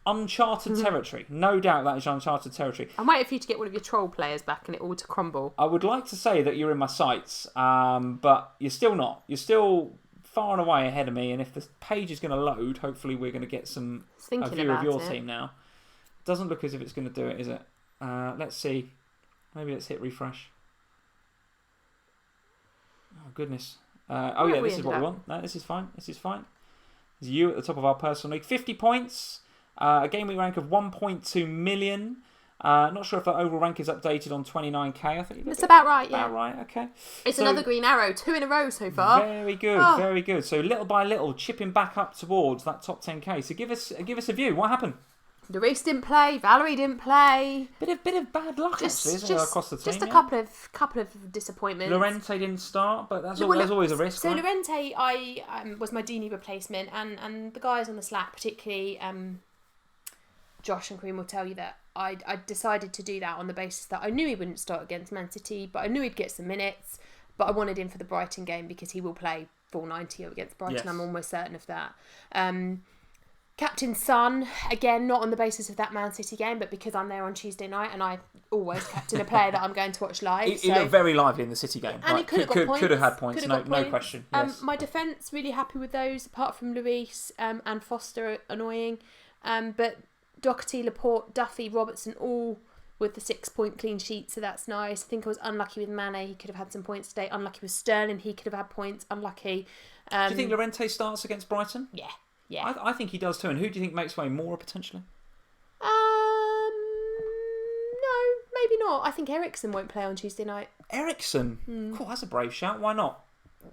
[SPEAKER 1] uncharted territory. No doubt that is uncharted territory.
[SPEAKER 2] I'm waiting for you to get one of your troll players back and it all to crumble.
[SPEAKER 1] I would like to say that you're in my sights, but you're still not. You're still far and away ahead of me, and if the page is going to load, hopefully we're going to get a view of your team now. Doesn't look as if it's going to do it, is it? Let's see. Maybe let's hit refresh. Oh, goodness. This is what we want. No, this is fine. There's you at the top of our personal league. 50 points. A game week rank of 1.2 million. Not sure if that overall rank is updated on 29k. I think
[SPEAKER 2] it's about right.
[SPEAKER 1] About right. Okay.
[SPEAKER 2] It's another green arrow, 2 in a row so far.
[SPEAKER 1] Very good. Very good. So little by little, chipping back up towards that top 10k. So give us a view. What happened?
[SPEAKER 2] Lloris didn't play. Valerie didn't play.
[SPEAKER 1] Bit of bad luck actually, isn't there, across the team?
[SPEAKER 2] Just a couple of disappointments.
[SPEAKER 1] Lorente didn't start, but there's always a risk.
[SPEAKER 2] So
[SPEAKER 1] right?
[SPEAKER 2] Lorente, was my Deeney replacement, and the guys on the Slack, particularly Josh and Kareem, will tell you that I decided to do that on the basis that I knew he wouldn't start against Man City, but I knew he'd get some minutes. But I wanted him for the Brighton game because he will play full 90 against Brighton. Yes. I'm almost certain of that. Captain Son, again, not on the basis of that Man City game, but because I'm there on Tuesday night and I always captain a player that I'm going to watch live.
[SPEAKER 1] He looked very lively in the City game.
[SPEAKER 2] And he could have got points.
[SPEAKER 1] Could have had points, no question. Yes.
[SPEAKER 2] My defence, really happy with those, apart from Lloris and Foster, annoying. But Doherty, Laporte, Duffy, Robertson, all with the 6-point clean sheet, so that's nice. I think I was unlucky with Mane, he could have had some points today. Unlucky with Sterling, he could have had points. Unlucky.
[SPEAKER 1] Do you think Lorente starts against Brighton?
[SPEAKER 2] Yeah.
[SPEAKER 1] I think he does too. And who do you think makes way more potentially?
[SPEAKER 2] No, maybe not. I think Eriksen won't play on Tuesday night.
[SPEAKER 1] Eriksen? Cool, that's a brave shout. Why not?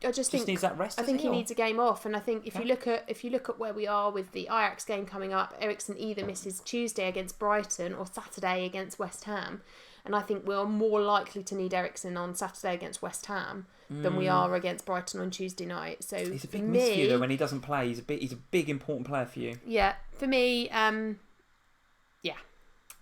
[SPEAKER 2] I just think
[SPEAKER 1] needs that rest.
[SPEAKER 2] I think he needs a game off, and I think if you look at where we are with the Ajax game coming up, Eriksen either misses Tuesday against Brighton or Saturday against West Ham, and I think we're more likely to need Eriksen on Saturday against West Ham than we are against Brighton on Tuesday night. So
[SPEAKER 1] he's a big miss for you though when he doesn't play. He's a big important player for you.
[SPEAKER 2] Yeah, for me, yeah.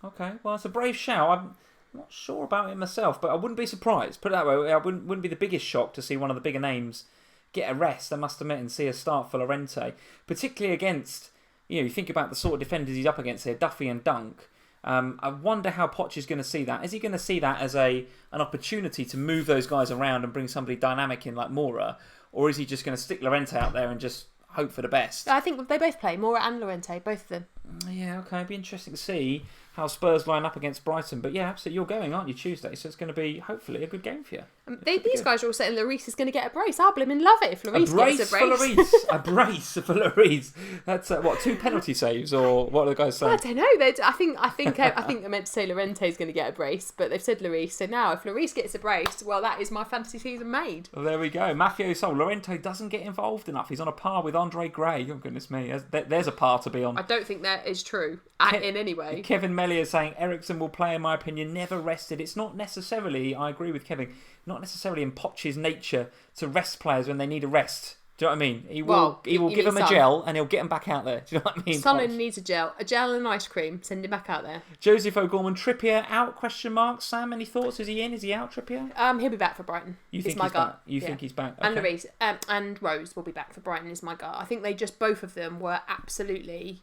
[SPEAKER 1] Okay, well it's a brave shout. I'm not sure about it myself, but I wouldn't be surprised. Put it that way, I wouldn't be the biggest shock to see one of the bigger names get a rest, I must admit, and see a start for Lorente, particularly against, you think about the sort of defenders he's up against here, Duffy and Dunk. I wonder how Poch is going to see that. Is he going to see that as an opportunity to move those guys around and bring somebody dynamic in like Mora? Or is he just going to stick Llorente out there and just hope for the best?
[SPEAKER 2] I think they both play, Mora and Llorente, both of them.
[SPEAKER 1] Yeah, okay. It'd be interesting to see how Spurs line up against Brighton. But yeah, absolutely. You're going, aren't you, Tuesday? So it's going to be, hopefully, a good game for you.
[SPEAKER 2] These guys are all saying Lloris is going to get a brace. I'll blooming love it if Lloris gets a brace.
[SPEAKER 1] A brace for Lloris. That's, 2 penalty saves? Or what are the guys saying?
[SPEAKER 2] I don't know. I think they're meant to say Llorente is going to get a brace, but they've said Lloris. So now, if Lloris gets a brace, well, that is my fantasy season made.
[SPEAKER 1] Well, there we go. Maffeo Sol. Llorente doesn't get involved enough. He's on a par with Andre Gray. Oh, goodness me. There's a par to be on.
[SPEAKER 2] I don't think that is true in any way.
[SPEAKER 1] Kevin Mellier saying Eriksen will play, in my opinion, never rested. It's not necessarily, I agree with Kevin, not necessarily in Poch's nature to rest players when they need a rest. Do you know what I mean? He will give them a gel and he'll get them back out there. Do you know what I mean?
[SPEAKER 2] Son only needs a gel and ice cream. Send him back out there.
[SPEAKER 1] Joseph O'Gorman, Trippier out? Question mark. Sam, any thoughts? Is he in? Is he out? Trippier?
[SPEAKER 2] He'll be back for Brighton.
[SPEAKER 1] You think he's back? You think he's back? Okay.
[SPEAKER 2] And Lloris and Rose will be back for Brighton. Is my gut. I think both of them were absolutely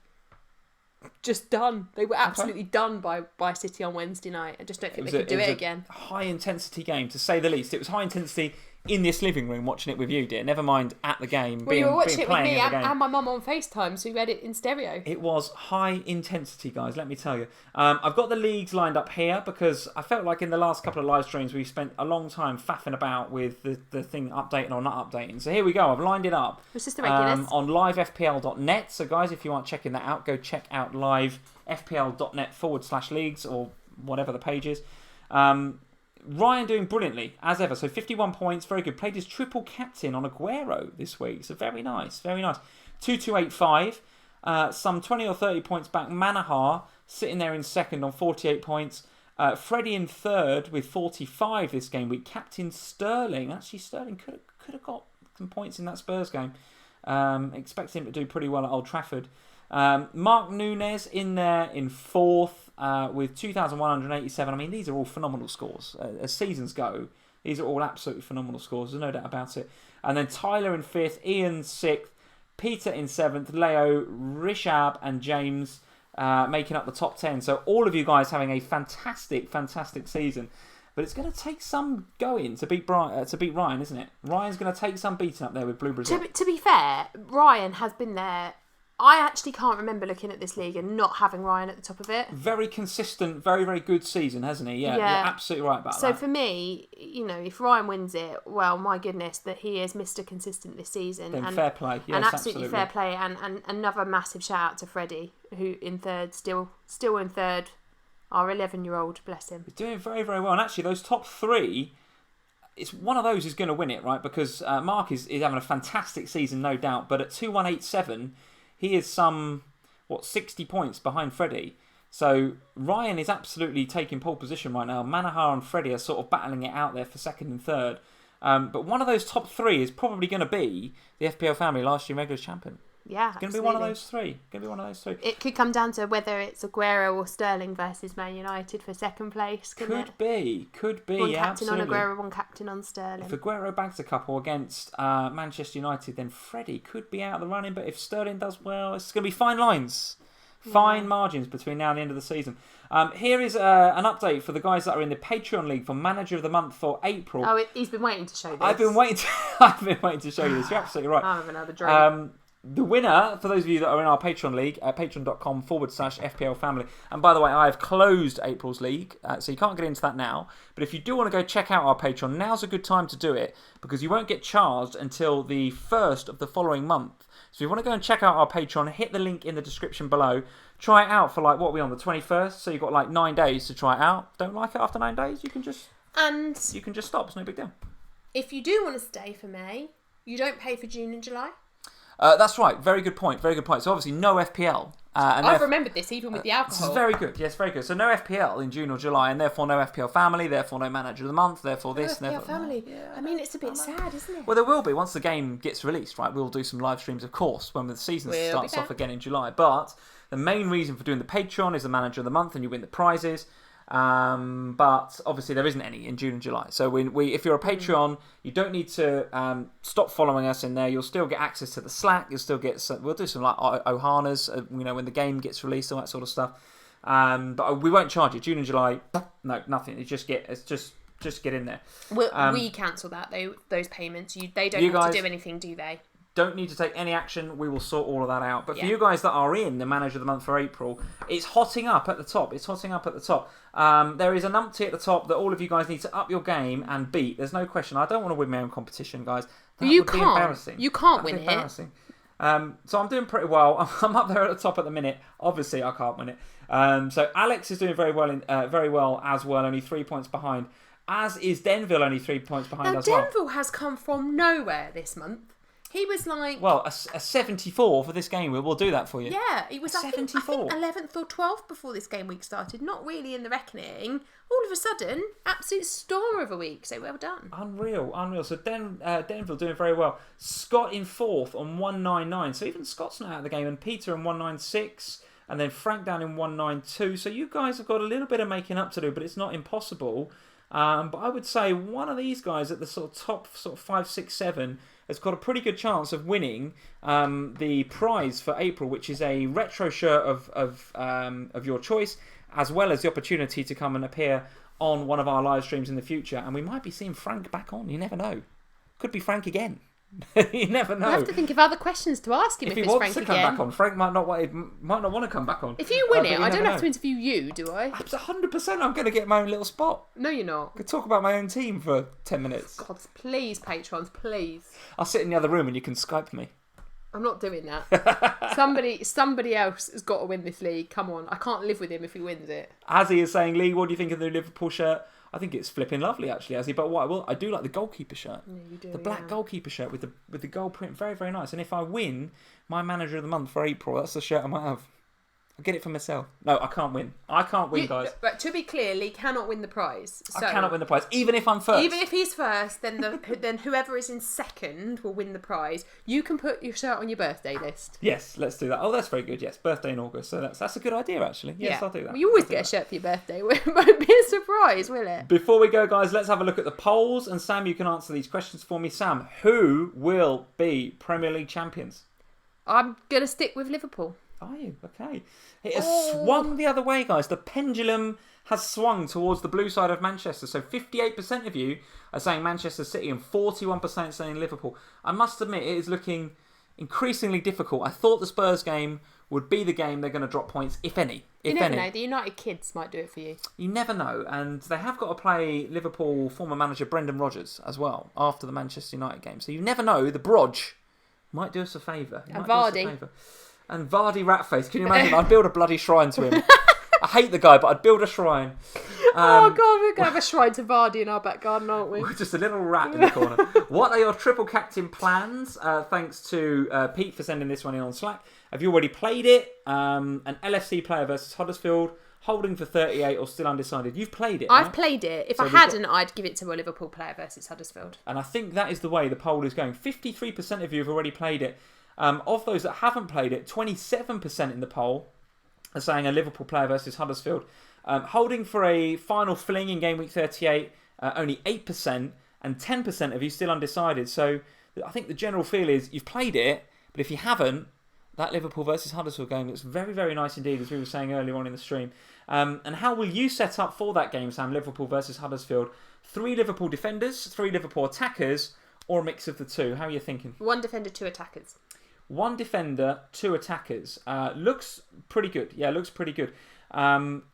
[SPEAKER 2] just done. They were absolutely done by City on Wednesday night. I just don't think they could do it again.
[SPEAKER 1] High intensity game, to say the least. It was high intensity in this living room watching it with you, dear. Never mind at the game.
[SPEAKER 2] Well, you were watching it with me and my mum on FaceTime, so we read it in stereo.
[SPEAKER 1] It was high intensity, guys, let me tell you. I've got the leagues lined up here because I felt like in the last couple of live streams we spent a long time faffing about with the thing updating or not updating. So here we go. I've lined it up
[SPEAKER 2] it's just the regulars.
[SPEAKER 1] On livefpl.net. So guys, if you aren't checking that out, go check out livefpl.net/leagues or whatever the page is. Ryan doing brilliantly, as ever. So 51 points, very good. Played his triple captain on Aguero this week. So very nice, very nice. 2285, some 20 or 30 points back. Manahar sitting there in second on 48 points. Freddie in third with 45 this game week. Captain Sterling. Actually, Sterling could have got some points in that Spurs game. Expect him to do pretty well at Old Trafford. Mark Nunes in there in fourth with 2,187. I mean, these are all phenomenal scores. As seasons go, these are all absolutely phenomenal scores. There's no doubt about it. And then Tyler in fifth, Ian sixth, Peter in seventh, Leo, Rishab and James making up the top 10. So all of you guys having a fantastic, fantastic season. But it's going to take some going to beat Ryan, isn't it? Ryan's going to take some beating up there with Blue Brazil.
[SPEAKER 2] To be fair, Ryan has been there. I actually can't remember looking at this league and not having Ryan at the top of it.
[SPEAKER 1] Very consistent, very, very good season, hasn't he? Yeah, you're absolutely right about that.
[SPEAKER 2] So for me, if Ryan wins it, well, my goodness, that he is Mr. Consistent this season.
[SPEAKER 1] Then fair play. Yes,
[SPEAKER 2] and absolutely fair play. And another massive shout out to Freddie, who in third, still in third, our 11-year-old, bless him.
[SPEAKER 1] He's doing very, very well. And actually, those top three, it's one of those who's going to win it, right? Because Mark is having a fantastic season, no doubt. But at 2187... he is 60 points behind Freddie. So Ryan is absolutely taking pole position right now. Manahar and Freddie are sort of battling it out there for second and third. But one of those top three is probably going to be the FPL Family last year regulars champion.
[SPEAKER 2] Yeah,
[SPEAKER 1] it's going to be one of those three.
[SPEAKER 2] It could come down to whether it's Aguero or Sterling versus Man United for second place. Could
[SPEAKER 1] be.
[SPEAKER 2] One captain
[SPEAKER 1] absolutely.
[SPEAKER 2] on Aguero, one captain on Sterling.
[SPEAKER 1] If Aguero bags a couple against Manchester United, then Freddie could be out of the running. But if Sterling does well, it's going to be fine lines. Fine margins between now and the end of the season. Here is an update for the guys that are in the Patreon League for Manager of the Month for April.
[SPEAKER 2] Oh, he's been waiting to show this.
[SPEAKER 1] I've been waiting to show you this. You're absolutely right.
[SPEAKER 2] I'll have another drink.
[SPEAKER 1] The winner, for those of you that are in our Patreon League, patreon.com/FPL Family. And by the way, I have closed April's League, so you can't get into that now. But if you do want to go check out our Patreon, now's a good time to do it, because you won't get charged until the 1st of the following month. So if you want to go and check out our Patreon, hit the link in the description below. Try it out for what are we on, the 21st? So you've got 9 days to try it out. Don't like it after 9 days, you can just stop. It's no big deal.
[SPEAKER 2] If you do want to stay for May, you don't pay for June and July?
[SPEAKER 1] That's right. Very good point. So obviously no FPL.
[SPEAKER 2] I've remembered this even with the alcohol.
[SPEAKER 1] This is very good. Yes, very good. So no FPL in June or July, and therefore no FPL Family, therefore no Manager of the Month, therefore this.
[SPEAKER 2] FPL Family. Yeah, I mean, it's a bit sad, isn't it?
[SPEAKER 1] Well, there will be once the game gets released, right? We'll do some live streams, of course, when the season starts off again in July. But the main reason for doing the Patreon is the Manager of the Month, and you win the prizes. But obviously there isn't any in June and July. So if you're a Patreon, you don't need to stop following us in there. You'll still get access to the Slack. You'll still get we'll do some Ohana's, when the game gets released, all that sort of stuff. But we won't charge you. June and July, no, nothing. It's just get in there.
[SPEAKER 2] We cancel that those payments. They don't have to do anything, do they?
[SPEAKER 1] Don't need to take any action. We will sort all of that out. But for you guys that are in the Manager of the Month for April, it's hotting up at the top. There is a numpty at the top that all of you guys need to up your game and beat. There's no question. I don't want to win my own competition, guys. That would be embarrassing.
[SPEAKER 2] You can't win it.
[SPEAKER 1] So I'm doing pretty well. I'm up there at the top at the minute. Obviously, I can't win it. So Alex is doing very well as well. Only 3 points behind. As is Denville, only 3 points behind as well.
[SPEAKER 2] Denville has come from nowhere this month. He was like...
[SPEAKER 1] Well, a 74 for this game. We'll do that for you.
[SPEAKER 2] Yeah, he was, I think 11th or 12th before this game week started. Not really in the reckoning. All of a sudden, absolute storm of a week. So well done.
[SPEAKER 1] Unreal. So Denville doing very well. Scott in 4th on 199. So even Scott's not out of the game. And Peter in 196. And then Frank down in 192. So you guys have got a little bit of making up to do, but it's not impossible. But I would say one of these guys at the sort of top 5, 6, 7 has got a pretty good chance of winning the prize for April, which is a retro shirt of your choice, as well as the opportunity to come and appear on one of our live streams in the future. And we might be seeing Frank back on. You never know. Could be Frank again. You never know.
[SPEAKER 2] I have to think of other questions to ask him if it's Frank again.
[SPEAKER 1] If he wants to come back on, Frank might not want to come back on.
[SPEAKER 2] If you win it, I don't have to interview you, do I?
[SPEAKER 1] 100%. I'm going to get my own little spot.
[SPEAKER 2] No, you're not.
[SPEAKER 1] I could talk about my own team for 10 minutes.
[SPEAKER 2] God, please, patrons, please.
[SPEAKER 1] I'll sit in the other room and you can Skype me.
[SPEAKER 2] I'm not doing that. Somebody else has got to win this league. Come on, I can't live with him if he wins it.
[SPEAKER 1] Azzy is saying, Lee, what do you think of the Liverpool shirt? I think it's flipping lovely, actually, Azzy. But I do like the goalkeeper shirt.
[SPEAKER 2] Yeah, you do,
[SPEAKER 1] the black goalkeeper shirt with the gold print, very, very nice. And if I win my Manager of the Month for April, that's the shirt I might have. I'll get it for myself. No, I can't win. Guys.
[SPEAKER 2] But to be clear, Lee cannot win the prize. So
[SPEAKER 1] I cannot win the prize, even if I'm first.
[SPEAKER 2] Even if he's first, then then whoever is in second will win the prize. You can put your shirt on your birthday list.
[SPEAKER 1] Yes, let's do that. Oh, that's very good. Yes, birthday in August. So that's a good idea, actually. Yes, I'll do that.
[SPEAKER 2] Well, you always get a shirt for your birthday. It won't be a surprise, will it?
[SPEAKER 1] Before we go, guys, let's have a look at the polls. And Sam, you can answer these questions for me. Sam, who will be Premier League champions?
[SPEAKER 2] I'm going to stick with Liverpool.
[SPEAKER 1] Are you? Okay. It has swung the other way, guys. The pendulum has swung towards the blue side of Manchester. So 58% of you are saying Manchester City and 41% saying Liverpool. I must admit, it is looking increasingly difficult. I thought the Spurs game would be the game they're going to drop points, if any.
[SPEAKER 2] You never know. The United kids might do it for you.
[SPEAKER 1] You never know. And they have got to play Liverpool former manager Brendan Rodgers as well after the Manchester United game. So you never know. The Brodge might do us a favour.
[SPEAKER 2] And Vardy.
[SPEAKER 1] And Vardy Ratface. Can you imagine? I'd build a bloody shrine to him. I hate the guy, but I'd build a shrine.
[SPEAKER 2] Oh, God, we're going to have a shrine to Vardy in our back garden, aren't we?
[SPEAKER 1] Just a little rat in the corner. What are your triple captain plans? Thanks to Pete for sending this one in on Slack. Have you already played it? An LFC player versus Huddersfield, holding for 38 or still undecided. You've played it, right?
[SPEAKER 2] I've played it. If I hadn't, I'd give it to a Liverpool player versus Huddersfield.
[SPEAKER 1] And I think that is the way the poll is going. 53% of you have already played it. Of those that haven't played it, 27% in the poll are saying a Liverpool player versus Huddersfield. Holding for a final fling in Game Week 38, only 8%, and 10% of you still undecided. So I think the general feel is you've played it, but if you haven't, that Liverpool versus Huddersfield game looks very, very nice indeed, as we were saying earlier on in the stream. And how will you set up for that game, Sam? Liverpool versus Huddersfield. 3 Liverpool defenders, 3 Liverpool attackers, or a mix of the two? How are you thinking?
[SPEAKER 2] 1 defender, 2 attackers.
[SPEAKER 1] 1 defender, 2 attackers. Looks pretty good. Yeah, looks pretty good.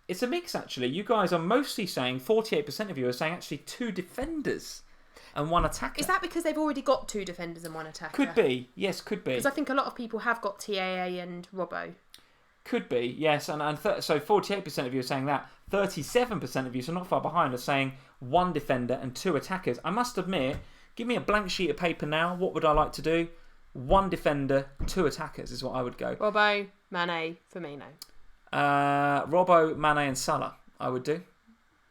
[SPEAKER 1] It's a mix, actually. You guys are mostly saying, 48% of you are saying actually 2 defenders and 1 attacker.
[SPEAKER 2] Is that because they've already got 2 defenders and 1 attacker?
[SPEAKER 1] Could be. Yes, could be.
[SPEAKER 2] Because I think a lot of people have got TAA and Robbo.
[SPEAKER 1] Could be, yes. So 48% of you are saying that. 37% of you, so not far behind, are saying 1 defender and 2 attackers. I must admit, give me a blank sheet of paper now. What would I like to do? 1 defender, 2 attackers is what I would go.
[SPEAKER 2] Robbo, Mane, Firmino.
[SPEAKER 1] Robbo, Mane and Salah, I would do.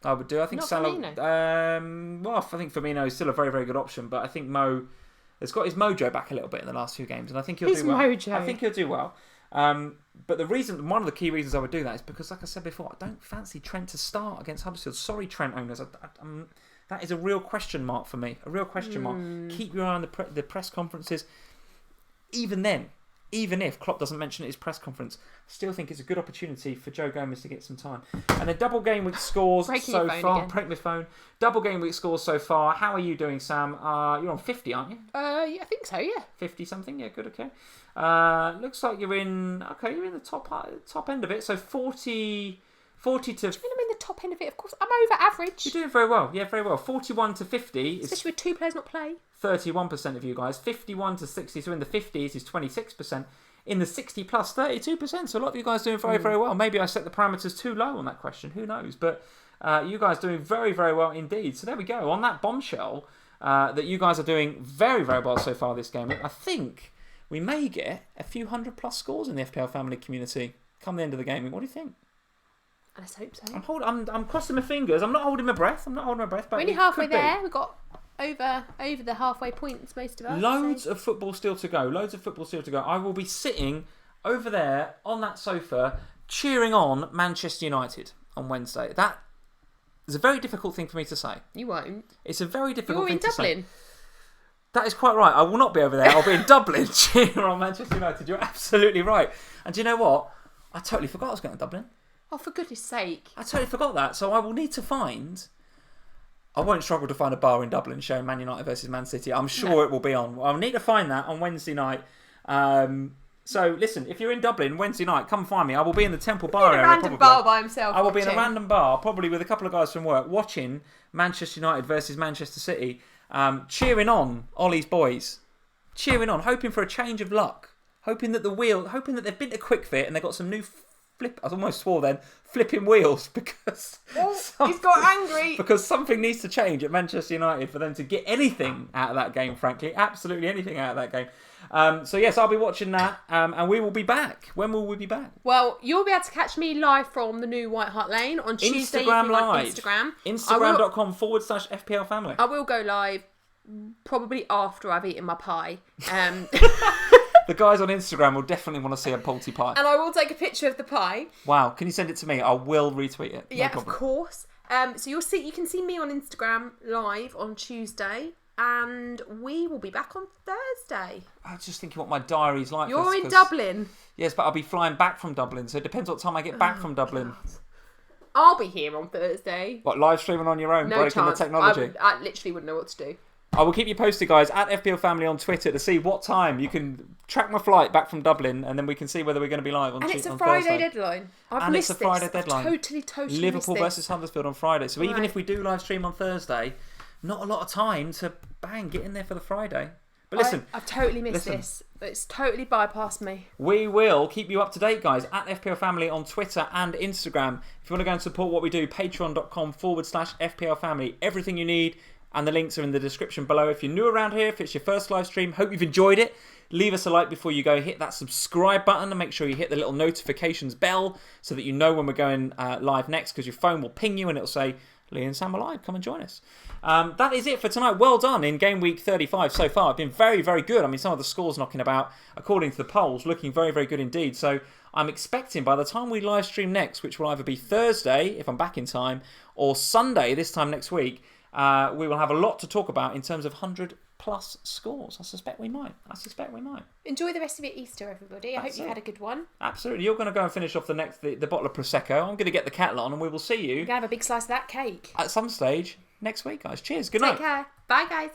[SPEAKER 1] I think
[SPEAKER 2] Not
[SPEAKER 1] Salah...
[SPEAKER 2] Firmino.
[SPEAKER 1] I think Firmino is still a very, very good option, but I think Mo has got his mojo back a little bit in the last few games, and I think he'll do well.
[SPEAKER 2] Mojo.
[SPEAKER 1] I think he'll do well. But one of the key reasons I would do that is because, like I said before, I don't fancy Trent to start against Huddersfield. Sorry, Trent owners. That is a real question mark for me. A real question mark. Keep your eye on the press conferences. Even then, even if Klopp doesn't mention it at his press conference, I still think it's a good opportunity for Joe Gomez to get some time. And then double game week scores so far. Break my phone. Double game week scores so far. How are you doing, Sam? You're on 50, aren't you?
[SPEAKER 2] Yeah, I think so, yeah.
[SPEAKER 1] 50 something, yeah, good, okay. Looks like you're in the top end of it. So 40 to...
[SPEAKER 2] I'm in the top end of it, of course. I'm over average.
[SPEAKER 1] You're doing very well, yeah, very well. 41 to 50 is...
[SPEAKER 2] Especially with 2 players not play.
[SPEAKER 1] 31% of you guys. 51 to 60, so in the 50s is 26%. In the 60 plus, 32%. So a lot of you guys doing very, very well. Maybe I set the parameters too low on that question. Who knows? But you guys doing very, very well indeed. So there we go. On that bombshell, that you guys are doing very, very well so far this game. I think we may get a few 100+ scores in the FPL family community come the end of the game. What do you think?
[SPEAKER 2] Let's hope so.
[SPEAKER 1] I'm crossing my fingers. I'm not holding my breath. But
[SPEAKER 2] we're only halfway there. We've got over the halfway points, most of us.
[SPEAKER 1] Loads of football still to go. I will be sitting over there on that sofa cheering on Manchester United on Wednesday. That is a very difficult thing for me to say.
[SPEAKER 2] You won't.
[SPEAKER 1] It's a very difficult thing
[SPEAKER 2] to say. You're in Dublin.
[SPEAKER 1] That is quite right. I will not be over there. I'll be in Dublin cheering on Manchester United. You're absolutely right. And do you know what? I totally forgot I was going to Dublin.
[SPEAKER 2] Oh, for goodness sake.
[SPEAKER 1] I totally forgot that. So I will need to find... I won't struggle to find a bar in Dublin showing Man United versus Man City. I'm sure it will be on. I'll need to find that on Wednesday night. So listen, if you're in Dublin Wednesday night, come find me. I will be in the Temple Bar area.
[SPEAKER 2] In a random bar by himself.
[SPEAKER 1] I will be in a random bar, probably with a couple of guys from work, watching Manchester United versus Manchester City, cheering on Ollie's boys. Cheering on, hoping for a change of luck. Hoping that they've been to Quick Fit and they've got some new I almost swore then, flipping wheels because...
[SPEAKER 2] he's got angry.
[SPEAKER 1] Because something needs to change at Manchester United for them to get anything out of that game, frankly. Absolutely anything out of that game. So yes, I'll be watching that and we will be back. When will we be back?
[SPEAKER 2] Well, you'll be able to catch me live from the new White Hart Lane on Tuesday.
[SPEAKER 1] Instagram live.
[SPEAKER 2] Instagram.
[SPEAKER 1] Instagram.com/FPL Family.
[SPEAKER 2] I will go live probably after I've eaten my pie.
[SPEAKER 1] The guys on Instagram will definitely want to see a Polty pie.
[SPEAKER 2] And I will take a picture of the pie.
[SPEAKER 1] Wow, can you send it to me? I will retweet it.
[SPEAKER 2] Yeah, of course. So you can see me on Instagram live on Tuesday, and we will be back on Thursday.
[SPEAKER 1] I was just thinking what my diary's like.
[SPEAKER 2] You're in Dublin.
[SPEAKER 1] Yes, but I'll be flying back from Dublin, so it depends what time I get back from Dublin.
[SPEAKER 2] God. I'll be here on Thursday.
[SPEAKER 1] What, live streaming on your own,
[SPEAKER 2] no
[SPEAKER 1] breaking
[SPEAKER 2] chance.
[SPEAKER 1] the technology?
[SPEAKER 2] I literally wouldn't know what to do.
[SPEAKER 1] I will keep you posted, guys, at FPL Family on Twitter to see what time you can track my flight back from Dublin, and then we can see whether we're going to be live on Thursday.
[SPEAKER 2] And it's a Friday deadline. It's a Friday deadline. Totally
[SPEAKER 1] Liverpool
[SPEAKER 2] missed
[SPEAKER 1] versus Huddersfield on Friday. So even if we do live stream on Thursday, not a lot of time to get in there for the Friday. But listen,
[SPEAKER 2] I've totally missed this. It's totally bypassed me.
[SPEAKER 1] We will keep you up to date, guys, at FPL Family on Twitter and Instagram. If you want to go and support what we do, patreon.com/FPL Family. Everything you need. And the links are in the description below. If you're new around here, if it's your first live stream, hope you've enjoyed it. Leave us a like before you go. Hit that subscribe button and make sure you hit the little notifications bell so that you know when we're going live next, because your phone will ping you and it'll say, Lee and Sam are live. Come and join us. That is it for tonight. Well done in game week 35 so far. It's been very, very good. I mean, some of the scores knocking about, according to the polls, looking very, very good indeed. So I'm expecting by the time we live stream next, which will either be Thursday, if I'm back in time, or Sunday this time next week, we will have a lot to talk about in terms of 100+ scores. I suspect we might.
[SPEAKER 2] Enjoy the rest of your Easter, everybody. I hope you had a good one.
[SPEAKER 1] Absolutely. You're going to go and finish off the bottle of Prosecco. I'm going to get the kettle on and we will see you.
[SPEAKER 2] You're going to have a big slice of that cake.
[SPEAKER 1] At some stage next week, guys. Cheers. Good night.
[SPEAKER 2] Take care. Bye, guys.